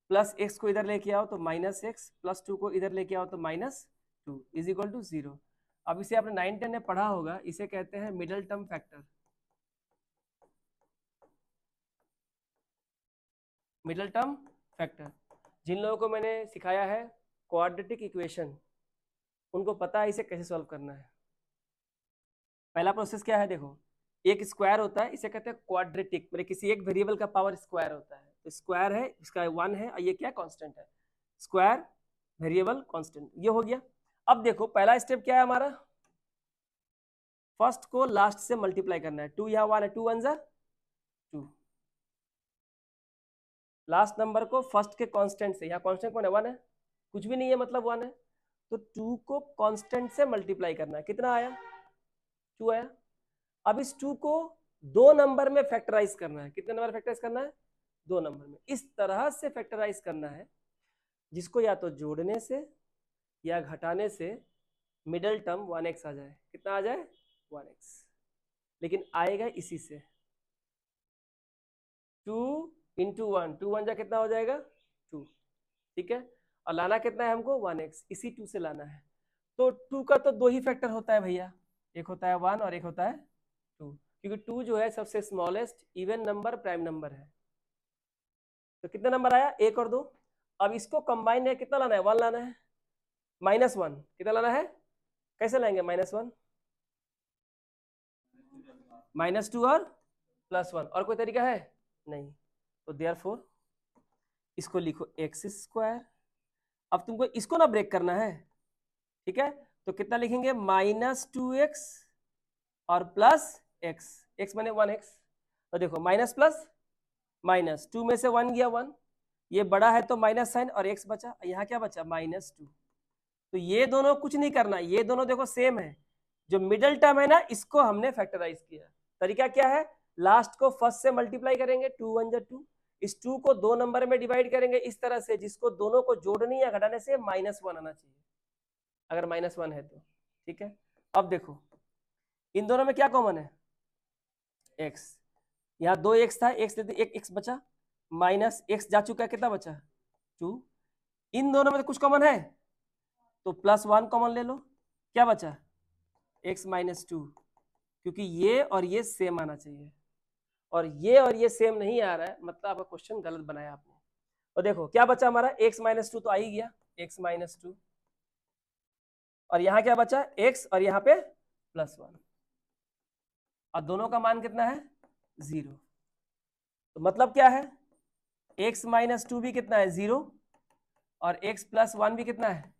Speaker 1: प्लस एक्स को इधर लेके आओ तो माइनस एक्स, प्लस 2 को इधर लेके आओ तो -2 इज इक्वल टू 0। अब इसे आपने 9-10 में पढ़ा होगा, इसे कहते हैं middle term factor. Middle term factor, जिन लोगों को मैंने सिखाया है क्वाड्रेटिक इक्वेशन, उनको पता है इसे कैसे सॉल्व करना है। पहला प्रोसेस क्या है, देखो एक स्क्वायर होता है, इसे कहते हैं क्वाड्रेटिक, मेरे किसी एक वेरिएबल का पावर स्क्वायर होता है, तो स्क्वायर है इसका 1 है और ये क्या कांस्टेंट है, स्क्वायर वेरिएबल कांस्टेंट, ये हो गया। अब देखो पहला स्टेप क्या है हमारा, फर्स्ट को लास्ट से मल्टीप्लाई करना है, 2 यहाँ 1 है, 2 1 जा 2, लास्ट नंबर को फर्स्ट के कांस्टेंट से, यहाँ कांस्टेंट कौन है, 1 है, कुछ भी नहीं है मतलब 1 है, तो 2 को कांस्टेंट से मल्टीप्लाई करना है, कितना आया 2 आया। अब इस 2 को 2 नंबर में फैक्टराइज करना है, कितने नंबर फैक्टराइज करना है, 2 नंबर में, इस तरह से फैक्टराइज करना है जिसको या तो जोड़ने से या घटाने से मिडल टर्म 1x आ जाए, कितना आ जाए 1x, लेकिन आएगा इसी से 2 इंटू 1, 2 1 जा कितना हो जाएगा 2, ठीक है, और लाना कितना है हमको 1x, इसी 2 से लाना है। तो 2 का तो 2 ही फैक्टर होता है भैया, एक होता है 1 और एक होता है 2, क्योंकि 2 जो है सबसे smallest even number prime number है। तो कितना नंबर आया 1 और 2, अब इसको कंबाइन है कितना लाना है 1 लाना है, -1 कितना लाना है, कैसे लाएंगे -1, -2 और +1, और कोई तरीका है नहीं, तो देयरफॉर इसको लिखो एक्स स्क्वायर। अब तुमको इसको ना ब्रेक करना है, ठीक है, तो कितना लिखेंगे -2x और +x, x माने 1x, तो देखो माइनस प्लस माइनस, 2 में से 1 गया 1, ये बड़ा है तो माइनस साइन और x बचा, यहाँ क्या बचा -2। तो ये दोनों कुछ नहीं करना, ये दोनों देखो सेम है, जो मिडल टर्म है ना इसको हमने फैक्टराइज किया। तरीका क्या है, लास्ट को फर्स्ट से मल्टीप्लाई करेंगे, 2 1 जा 2, इस 2 को 2 नंबर में डिवाइड करेंगे इस तरह से जिसको दोनों को जोड़ने या घटाने से -1 आना चाहिए, अगर -1 है तो, ठीक है। अब देखो इन दोनों में क्या कॉमन है, x, यहाँ 2x था, x लेते एक x बचा, माइनस x जा चुका है, कितना बचा 2, इन दोनों में तो कुछ कॉमन है तो +1 कॉमन ले लो, क्या बचा x -2, क्योंकि ये और ये सेम आना चाहिए, और ये सेम नहीं आ रहा है, मतलब आपका क्वेश्चन गलत बनाया आपने। और देखो क्या बचा हमारा, x -2 तो आ ही गया, x -2, और यहाँ क्या बचा x और यहाँ पे +1, और दोनों का मान कितना है 0, तो मतलब क्या है x -2 भी कितना है 0 और x +1 भी कितना है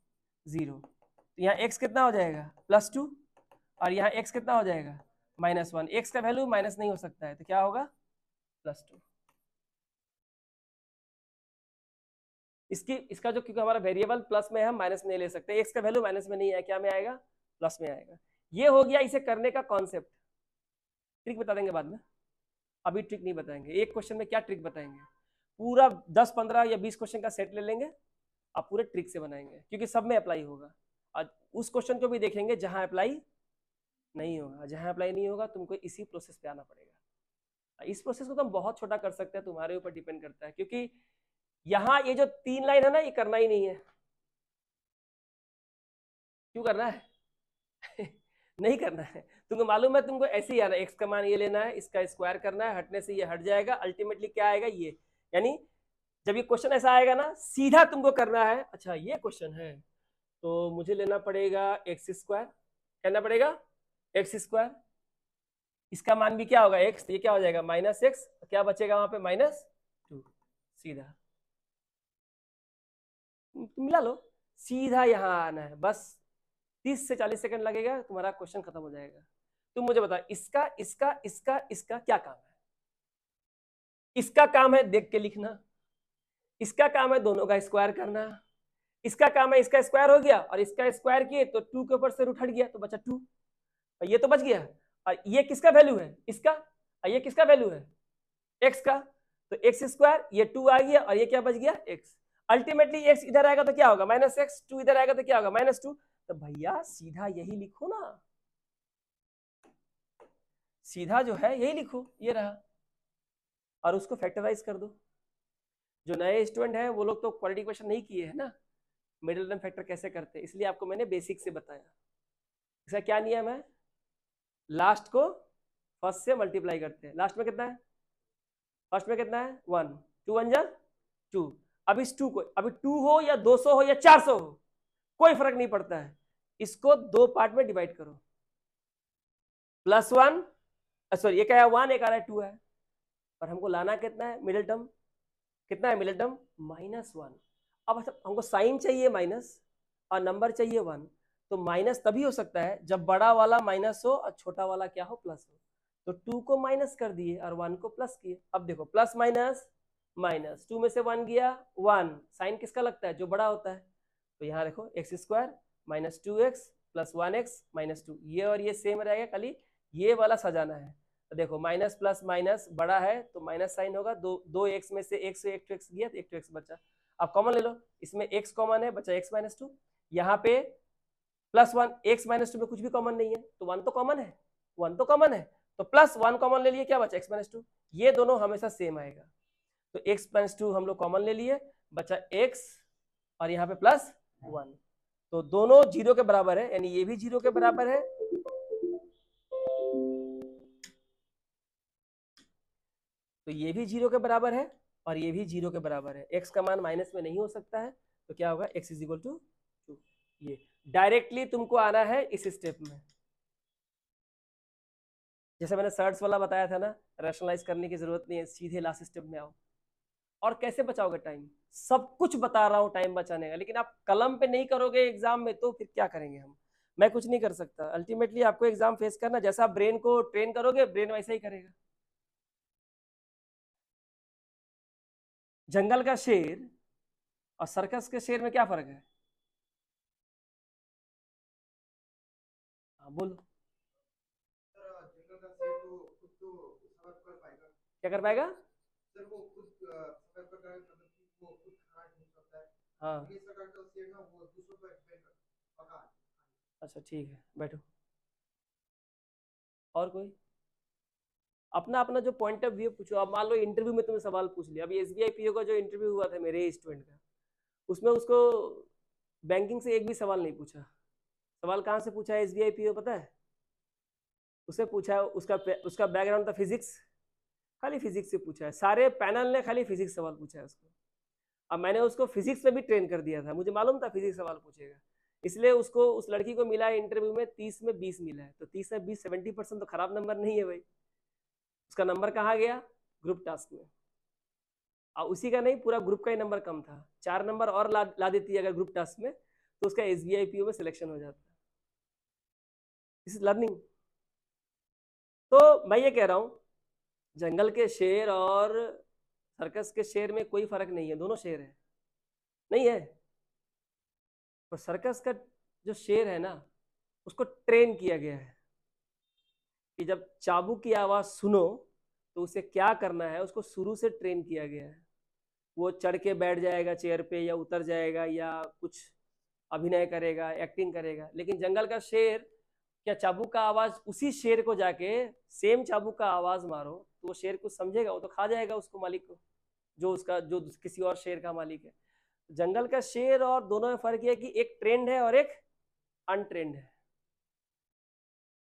Speaker 1: 0, तो यहाँ x कितना हो जाएगा +2 और यहाँ x कितना हो जाएगा -1, x का वैल्यू माइनस नहीं हो सकता है तो क्या होगा +2। इसका जो, क्योंकि हमारा वेरिएबल प्लस में है, हम माइनस नहीं ले सकते, x का वैल्यू माइनस में नहीं है, क्या में आएगा प्लस में आएगा। ये हो गया इसे करने का कॉन्सेप्ट, ट्रिक बता देंगे बाद में, अभी ट्रिक नहीं बताएंगे। एक क्वेश्चन में क्या ट्रिक बताएंगे, पूरा 10 15 या 20 क्वेश्चन का सेट ले लेंगे, आप पूरे ट्रिक से बनाएंगे, क्योंकि सब में अप्लाई होगा, और उस क्वेश्चन को भी देखेंगे जहां अप्लाई नहीं होगा, जहां अप्लाई नहीं होगा तुमको इसी प्रोसेस पे आना पड़ेगा। इस प्रोसेस को तो हम बहुत छोटा कर सकते हैं, तुम्हारे ऊपर डिपेंड करता है, क्योंकि यहाँ ये जो 3 लाइन है ना ये करना ही नहीं है, क्यों करना है नहीं करना है, तुमको मालूम है, तुमको ऐसे ही आना है, x का मान ये लेना है, इसका स्क्वायर करना है, हटने से ये हट जाएगा, अल्टीमेटली क्या आएगा ये, यानी जब ये क्वेश्चन ऐसा आएगा ना सीधा तुमको करना है, अच्छा ये क्वेश्चन है तो मुझे लेना पड़ेगा x², करना पड़ेगा x², इसका मान भी क्या होगा x, ये क्या हो जाएगा -x, क्या बचेगा वहां पे -2, सीधा मिला लो, सीधा यहाँ आना है, बस 30 से 40 सेकंड लगेगा, तुम्हारा क्वेश्चन खत्म हो जाएगा। तुम मुझे बताओ इसका इसका इसका इसका क्या काम है, इसका काम है देख के लिखना, इसका काम है दोनों का स्क्वायर करना, इसका काम है इसका स्क्वायर हो गया और इसका स्क्वायर किए तो 2 के ऊपर से रूट हट गया तो बचा 2, और ये तो बच गया, और ये किसका वैल्यू है इसका, और ये किसका वैल्यू है x का, तो x², ये 2 आ गया और ये क्या बच गया x, अल्टीमेटली x इधर आएगा तो क्या होगा -x, 2 इधर आएगा तो क्या होगा -2, तो भैया सीधा यही लिखो ना, सीधा जो है यही लिखो, ये रहा, और उसको फैक्टराइज कर दो। जो नए स्टूडेंट हैं वो लोग तो क्वालिटी क्वेश्चन नहीं किए हैं ना, मिडिल टर्म फैक्टर कैसे करते हैं, इसलिए आपको मैंने बेसिक से बताया। इसका क्या नियम है, लास्ट को फर्स्ट से मल्टीप्लाई करते हैं, लास्ट में कितना है, फर्स्ट में कितना है 1, 2 1 जा 2, अब इस 2 को, अभी 2 हो या 200 हो या 400 हो कोई फर्क नहीं पड़ता है, इसको 2 पार्ट में डिवाइड करो, +1, सॉरी ये क्या है 1, एक आ रहा है 2 है, और हमको लाना कितना है मिडिल टर्म, कितना है मिडिल टर्म -1, अब हमको साइन चाहिए माइनस और नंबर चाहिए 1, तो माइनस तभी हो सकता है जब बड़ा वाला माइनस हो और छोटा वाला क्या हो प्लस हो, तो 2 को माइनस कर दिए और 1 को प्लस किए, अब देखो प्लस माइनस माइनस, 2 में से 1 गया 1, साइन किसका लगता है जो बड़ा होता है, तो यहाँ देखो x² -2x + 1x -2, ये और ये सेम रहेगा, खाली ये वाला सजाना है, तो देखो माइनस प्लस माइनस बड़ा है तो माइनस साइन होगा, दो x में से एक से एक x गया तो एक x बचा, अब कॉमन ले लो, इसमें x कॉमन है बचा x -2, यहाँ पे +1, x -2 में कुछ भी कॉमन नहीं है तो 1 तो कॉमन है, 1 तो कॉमन है, तो +1 कॉमन ले लिए, क्या बचा x -2, ये दोनों हमेशा सेम आएगा, तो x -2 हम लोग कॉमन ले लिए, बचा x और यहाँ पे +1, तो दोनों 0 के बराबर है, यानी ये भी 0 के बराबर है, तो ये भी 0 के बराबर है और ये भी 0 के बराबर है, x का मान माइनस में नहीं हो सकता है, तो क्या होगा x = 2, ये डायरेक्टली तुमको आना है इस स्टेप में, जैसे मैंने सर्ट्स वाला बताया था ना, रैशनलाइज करने की जरूरत नहीं है, सीधे लास्ट स्टेप में आओ। और कैसे बचाओगे टाइम, सब कुछ बता रहा हूँ टाइम बचाने का, लेकिन आप कलम पे नहीं करोगे एग्जाम में तो फिर क्या करेंगे हम, मैं कुछ नहीं कर सकता, अल्टीमेटली आपको एग्जाम फेस करना, जैसा आप ब्रेन को ट्रेन करोगे ब्रेन वैसा ही करेगा। जंगल का शेर और सर्कस के शेर में क्या फर्क है? हाँ बोलो। क्या कर पाएगा? हाँ अच्छा ठीक है, बैठो। और कोई अपना अपना जो पॉइंट ऑफ व्यू पूछो। अब मान लो इंटरव्यू में तुम्हें सवाल पूछ लिया। अभी एसबीआई पीओ का जो इंटरव्यू हुआ था मेरे स्टूडेंट का, उसमें उसको बैंकिंग से एक भी सवाल नहीं पूछा। सवाल कहाँ से पूछा है एसबीआई पीओ पता है? उसे पूछा है, उसका बैकग्राउंड था फिजिक्स, खाली फिजिक्स से पूछा है। सारे पैनल ने खाली फिजिक्स सवाल पूछा है उसको। अब मैंने उसको फिजिक्स में भी ट्रेन कर दिया था, मुझे मालूम था फिजिक्स सवाल पूछेगा, इसलिए उसको, उस लड़की को मिला है इंटरव्यू में 30 में 20 मिला है। तो 30 में 20 70% तो खराब नंबर नहीं है भाई। उसका नंबर कहाँ गया? ग्रुप टास्क में। और उसी का नहीं, पूरा ग्रुप का ही नंबर कम था। 4 नंबर और ला देती है अगर ग्रुप टास्क में, तो उसका एसबीआई पीओ में सिलेक्शन हो जाता है। This is learning. तो मैं ये कह रहा हूँ, जंगल के शेर और सर्कस के शेर में कोई फर्क नहीं है, दोनों शेर है। नहीं है? और सर्कस का जो शेर है ना, उसको ट्रेन किया गया है कि जब चाबुक की आवाज सुनो तो उसे क्या करना है, उसको शुरू से ट्रेन किया गया है। वो चढ़ के बैठ जाएगा चेयर पे, या उतर जाएगा, या कुछ अभिनय करेगा, एक्टिंग करेगा। लेकिन जंगल का शेर, क्या चाबुक का आवाज उसी शेर को जाके सेम चाबुक का आवाज मारो तो वो शेर कुछ समझेगा? वो तो खा जाएगा उसको, मालिक को, जो किसी और शेर का मालिक है। जंगल का शेर और दोनों में फर्क है कि एक ट्रेंड है और एक अनट्रेंड है।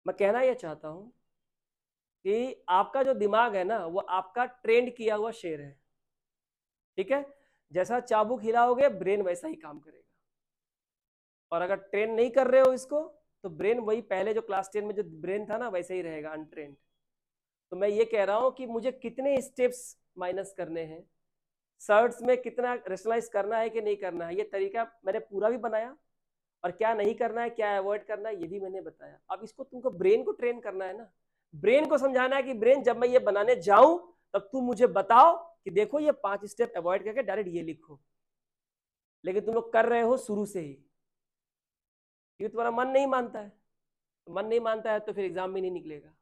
Speaker 1: मैं कहना यह चाहता हूं कि आपका जो दिमाग है ना, वो आपका ट्रेंड किया हुआ शेर है। ठीक है? जैसा चाबुक हिलाओगे ब्रेन वैसा ही काम करेगा। और अगर ट्रेन नहीं कर रहे हो इसको, तो ब्रेन वही पहले जो क्लास 10 में जो ब्रेन था ना, वैसे ही रहेगा, अनट्रेंड। तो मैं ये कह रहा हूं कि मुझे कितने स्टेप्स माइनस करने हैं, सर्ट्स में कितना रेशनलाइज करना है कि नहीं करना है, ये तरीका मैंने पूरा भी बनाया। और क्या नहीं करना है, क्या अवॉइड करना है, ये भी मैंने बताया। अब इसको तुमको ब्रेन को ट्रेन करना है ना, ब्रेन को समझाना है कि ब्रेन जब मैं ये बनाने जाऊं तब तुम मुझे बताओ कि देखो ये 5 स्टेप अवॉइड करके डायरेक्ट ये लिखो। लेकिन तुम लोग कर रहे हो शुरू से ही, ये तुम्हारा मन नहीं मानता है। तो मन नहीं मानता है तो फिर एग्जाम में नहीं निकलेगा।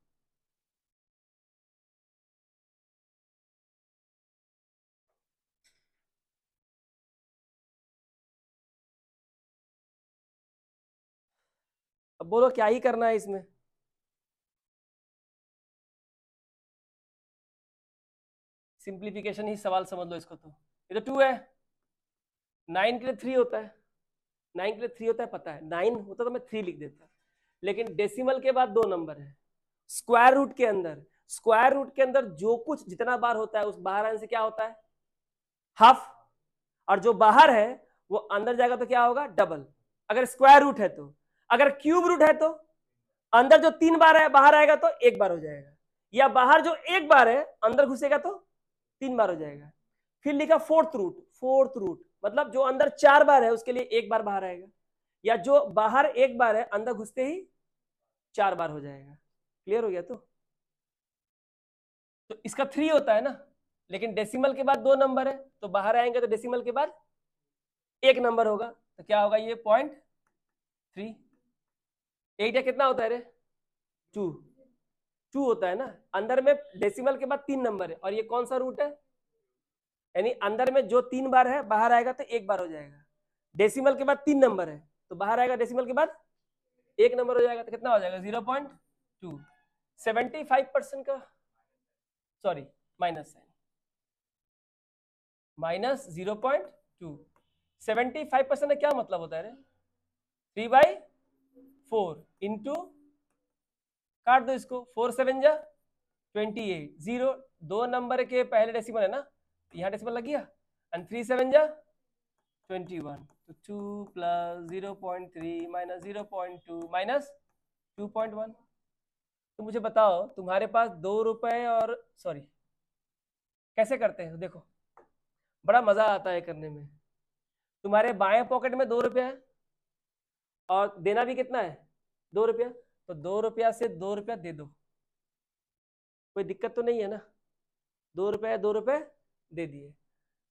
Speaker 1: अब बोलो क्या ही करना है इसमें? सिंप्लीफिकेशन ही सवाल समझ लो इसको। तो ये तो 2 है, 9 के लिए 3 होता है, 9 के लिए 3 होता है, पता है। 9 होता तो मैं 3 लिख देता, लेकिन डेसिमल के बाद 2 नंबर है। स्क्वायर रूट के अंदर, स्क्वायर रूट के अंदर जो कुछ जितना बार होता है, उस बाहर आने से क्या होता है? हाफ। और जो बाहर है वो अंदर जाएगा तो क्या होगा? डबल। अगर स्क्वायर रूट है तो। अगर क्यूब रूट है तो अंदर जो 3 बार है बाहर आएगा तो 1 बार हो जाएगा, या बाहर जो 1 बार है अंदर घुसेगा तो 3 बार हो जाएगा। फिर लिखा फोर्थ रूट, फोर्थ रूट मतलब जो अंदर 4 बार है उसके लिए 1 बार बाहर आएगा, या जो बाहर 1 बार है अंदर घुसते ही 4 बार हो जाएगा। क्लियर हो गया? तो इसका 3 होता है ना, लेकिन डेसिमल के बाद 2 नंबर है, तो बाहर आएंगे तो डेसिमल के बाद 1 नंबर होगा, तो क्या होगा? ये 0.3। 8 या कितना होता है रे? 2। 2 होता है ना। अंदर में डेसिमल के बाद 3 नंबर है, और ये कौन सा रूट है? यानी अंदर में जो 3 बार है बाहर आएगा तो 1 बार हो जाएगा। डेसिमल के बाद 3 नंबर है तो बाहर आएगा डेसिमल के बाद 1 नंबर हो जाएगा, तो कितना हो जाएगा? 0.2। 75% का, सॉरी माइनस साइन, माइनस 0.2। 75% का क्या मतलब होता है रे? 3/4 इंटू, काट दो इसको, 4 7 जा 28, 0 2 नंबर के पहले डेसिमल है ना, यहाँ डेसिमल लग गया, एंड 3 7 जा 21, तो 2 प्लस 0.3 माइनस 0.2 माइनस 2.1। तो मुझे बताओ, तुम्हारे पास 2 रुपए और, सॉरी कैसे करते हैं देखो, बड़ा मजा आता है करने में। तुम्हारे बाएं पॉकेट में 2 रुपया है और देना भी कितना है? 2 रुपया। तो 2 रुपया से 2 रुपया दे दो, कोई दिक्कत तो नहीं है ना? 2 रुपये 2 रुपये दे दिए।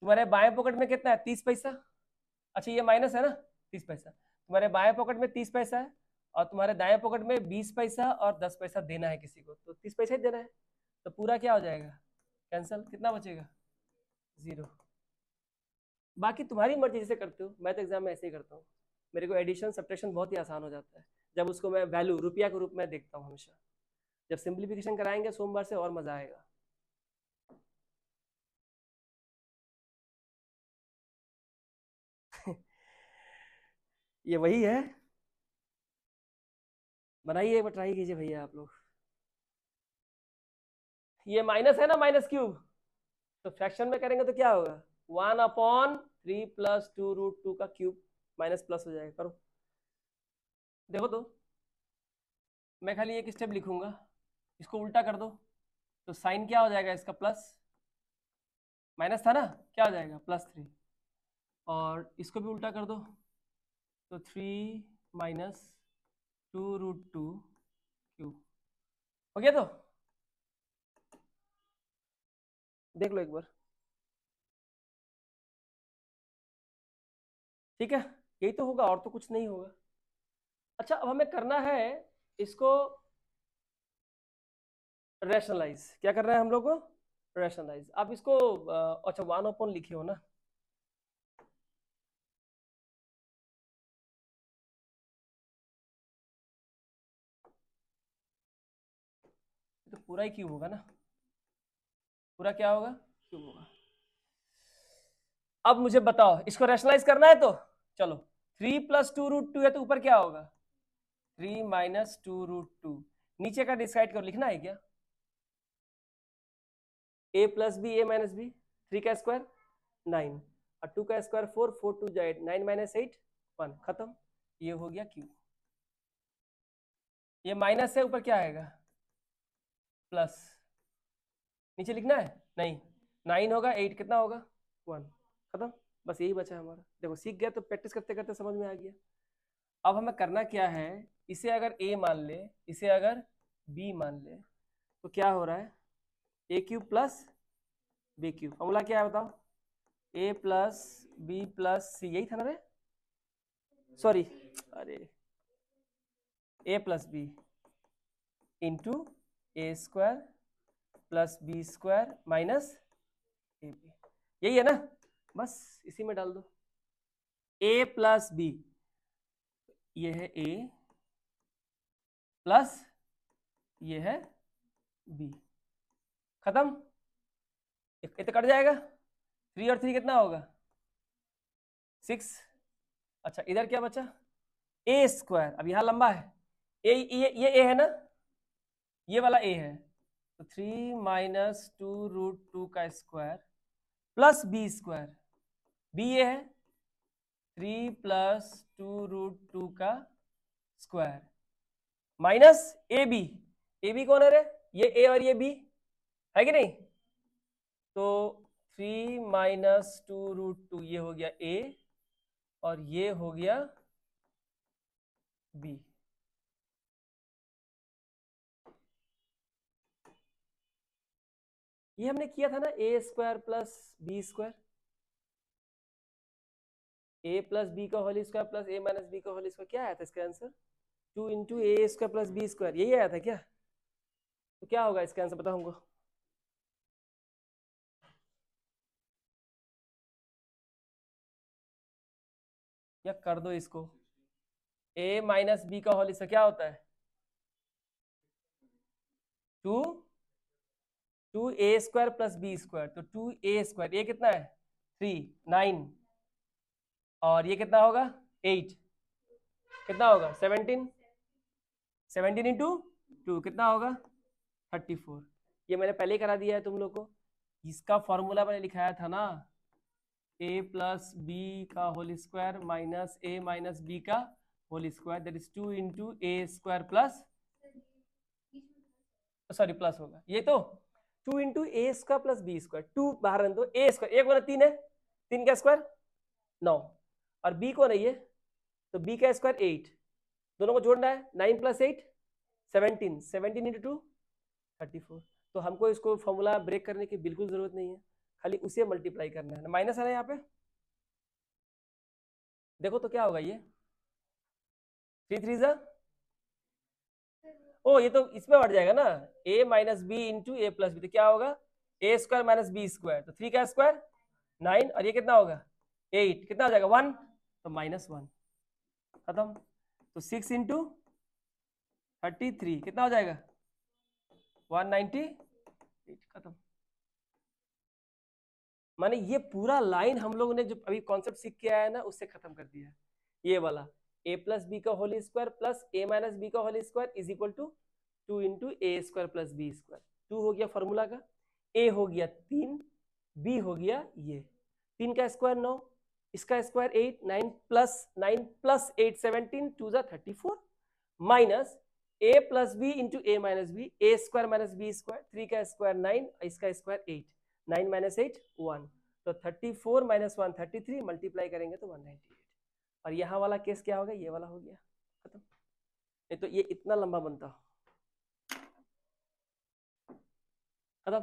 Speaker 1: तुम्हारे बाएं पॉकेट में कितना है 30 पैसा। अच्छा ये माइनस है ना 30 पैसा। तुम्हारे बाएं पॉकेट में 30 पैसा है और तुम्हारे दाएं पॉकेट में 20 पैसा और 10 पैसा देना है किसी को, तो 30 पैसा ही देना है, तो पूरा क्या हो जाएगा कैंसिल, कितना बचेगा 0। बाकी तुम्हारी मर्जी जैसे करते हो, मैं तो एग्जाम में ऐसे ही करता हूँ। मेरे को एडिशन सब्ट्रैक्शन बहुत ही आसान हो जाता है जब उसको मैं वैल्यू रुपया के रूप में देखता हूँ हमेशा। जब सिंप्लीफिकेशन कराएंगे सोमवार से और मजा आएगा। ये वही है, बनाइए एक बार ट्राई कीजिए भैया आप लोग। ये माइनस है ना माइनस क्यूब, तो फ्रैक्शन में करेंगे तो क्या होगा 1/3 + 2√2 का क्यूब माइनस प्लस हो जाएगा। करो देखो तो, मैं खाली एक स्टेप लिखूंगा, इसको उल्टा कर दो तो साइन क्या हो जाएगा इसका प्लस, माइनस था ना क्या हो जाएगा +3, और इसको भी उल्टा कर दो तो 3 - 2√2 क्यूब हो गया। तो देख लो एक बार, ठीक है यही तो होगा और तो कुछ नहीं होगा। अच्छा अब हमें करना है इसको रैशनलाइज, क्या कर रहे हैं हम लोग को रैशनलाइज। आप इसको अच्छा 1/, लिखे हो ना, तो पूरा ही क्यूब होगा ना, पूरा क्या होगा क्यूब होगा। अब मुझे बताओ इसको रैशनलाइज करना है तो चलो 3 + 2√2 है तो ऊपर क्या होगा 3 - 2√2, नीचे का डिसाइड कर लिखना है क्या a + b a - b, 3 का स्क्वायर 9 और 2 का स्क्वायर 4, 4 2 जा 8, 9 - 8 1, खत्म। ये हो गया क्यूब। ये माइनस है ऊपर क्या आएगा प्लस, नीचे लिखना है नहीं, 9 होगा 8 कितना होगा 1, खत्म। बस यही बचा है हमारा। देखो सीख गया तो प्रैक्टिस करते करते समझ में आ गया। अब हमें करना क्या है, इसे अगर a मान ले इसे अगर b मान ले तो क्या हो रहा है a³ + b³। फॉर्मूला क्या है बताओ, a + b + c, यही था ना रे, सॉरी अरे a + b into a² + b² minus ab, यही है ना, बस इसी में डाल दो a + b, ये है a प्लस ये है b, खत्म। ये तो कट जाएगा, 3 और 3 कितना होगा 6। अच्छा इधर क्या बचा a², अब यहाँ लंबा है ये a है ना, ये वाला a है, तो 3 - 2√2 का स्क्वायर प्लस b², b ये है 3 + 2√2 का स्क्वायर माइनस ab कौन है रे, ये a और ये b है कि नहीं, तो 3 - 2√2 ये हो गया a और ये हो गया b। ये हमने किया था ना a² + b², a + b का whole square plus a - b का होल स्क्वायर, क्या आया था इसका आंसर 2 × a² + b², यही आया था क्या, तो क्या होगा इसका आंसर बताओ हमको। या कर दो इसको, a - b का होल स्क्वायर क्या होता है 2a² + b², तो 2a², ये कितना है 3 9 और ये कितना होगा 8, कितना होगा 17, 17 × 2 कितना होगा 34। ये मैंने पहले ही करा दिया है तुम लोग को, इसका फॉर्मूला मैंने लिखाया था ना a + b का whole square minus a - b का whole square, that is 2 × a² plus, sorry plus होगा ये तो 2 × a² + b², 2 बाहर रख दो, a², एक वाला 3 है, 3 का स्क्वायर 9 और b कौन है ये, तो b का स्क्वायर 8, दोनों को जोड़ना है 9 + 8 17, 17 × 2 34। तो हमको इसको फॉर्मूला ब्रेक करने की बिल्कुल जरूरत नहीं है, खाली उसे मल्टीप्लाई करना है, माइनस है ना यहाँ पे, देखो तो क्या होगा ये 3 3 जा, ओ ये तो इसमें बढ़ जाएगा ना, a minus B into A plus B, तो क्या होगा ए स्क्वायर माइनस बी स्क्वायर, तो 3 का स्क्वायर 9, और ये कितना होगा 8, कितना हो जाएगा 1, तो -1, खत्म। तो 6 इंटू 33 कितना हो जाएगा 198, खत्म। माने ये पूरा लाइन हम लोगों ने जो अभी कॉन्सेप्ट सीख के आया है ना, उससे खत्म कर दिया है। ये वाला a प्लस बी का whole square plus a minus B का whole square is equal to 2 into A square plus B square. 2 हो गया फॉर्मूला का, a हो गया 3, b हो गया ये 3 का स्क्वायर 9, इसका स्क्वायर 8, 9 प्लस 8 17, 2 जा 34, minus a plus B into A minus B, A square minus B square, 3 का स्क्वायर 9, इसका स्क्वायर 8, 9 माइनस 8 1, तो 34 माइनस 1 33, मल्टीप्लाई करेंगे तो 198, और यहाँ वाला केस क्या होगा, ये वाला हो गया, खत्म। नहीं तो ये इतना लंबा बनता, खत्म।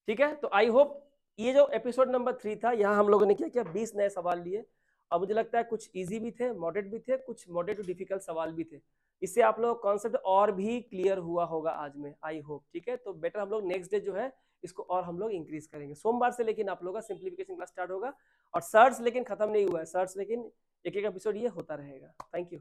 Speaker 1: ठीक है, तो आई होप ये जो एपिसोड नंबर 3 था, यहाँ हम लोगों ने क्या किया, 20 नए सवाल लिए, और मुझे लगता है कुछ इजी भी थे, मॉडरेट भी थे, कुछ मॉडरेट टू डिफिकल्ट सवाल भी थे। इससे आप लोग कॉन्सेप्ट और भी क्लियर हुआ होगा आज में, आई होप। ठीक है, तो बेटर हम लोग नेक्स्ट डे जो है इसको और हम लोग इंक्रीज करेंगे सोमवार से, लेकिन आप लोगों का सिंप्लीफिकेशन क्लास स्टार्ट होगा, और सर्च लेकिन खत्म नहीं हुआ है, सर्च लेकिन एक एक एपिसोड ये होता रहेगा। Thank you.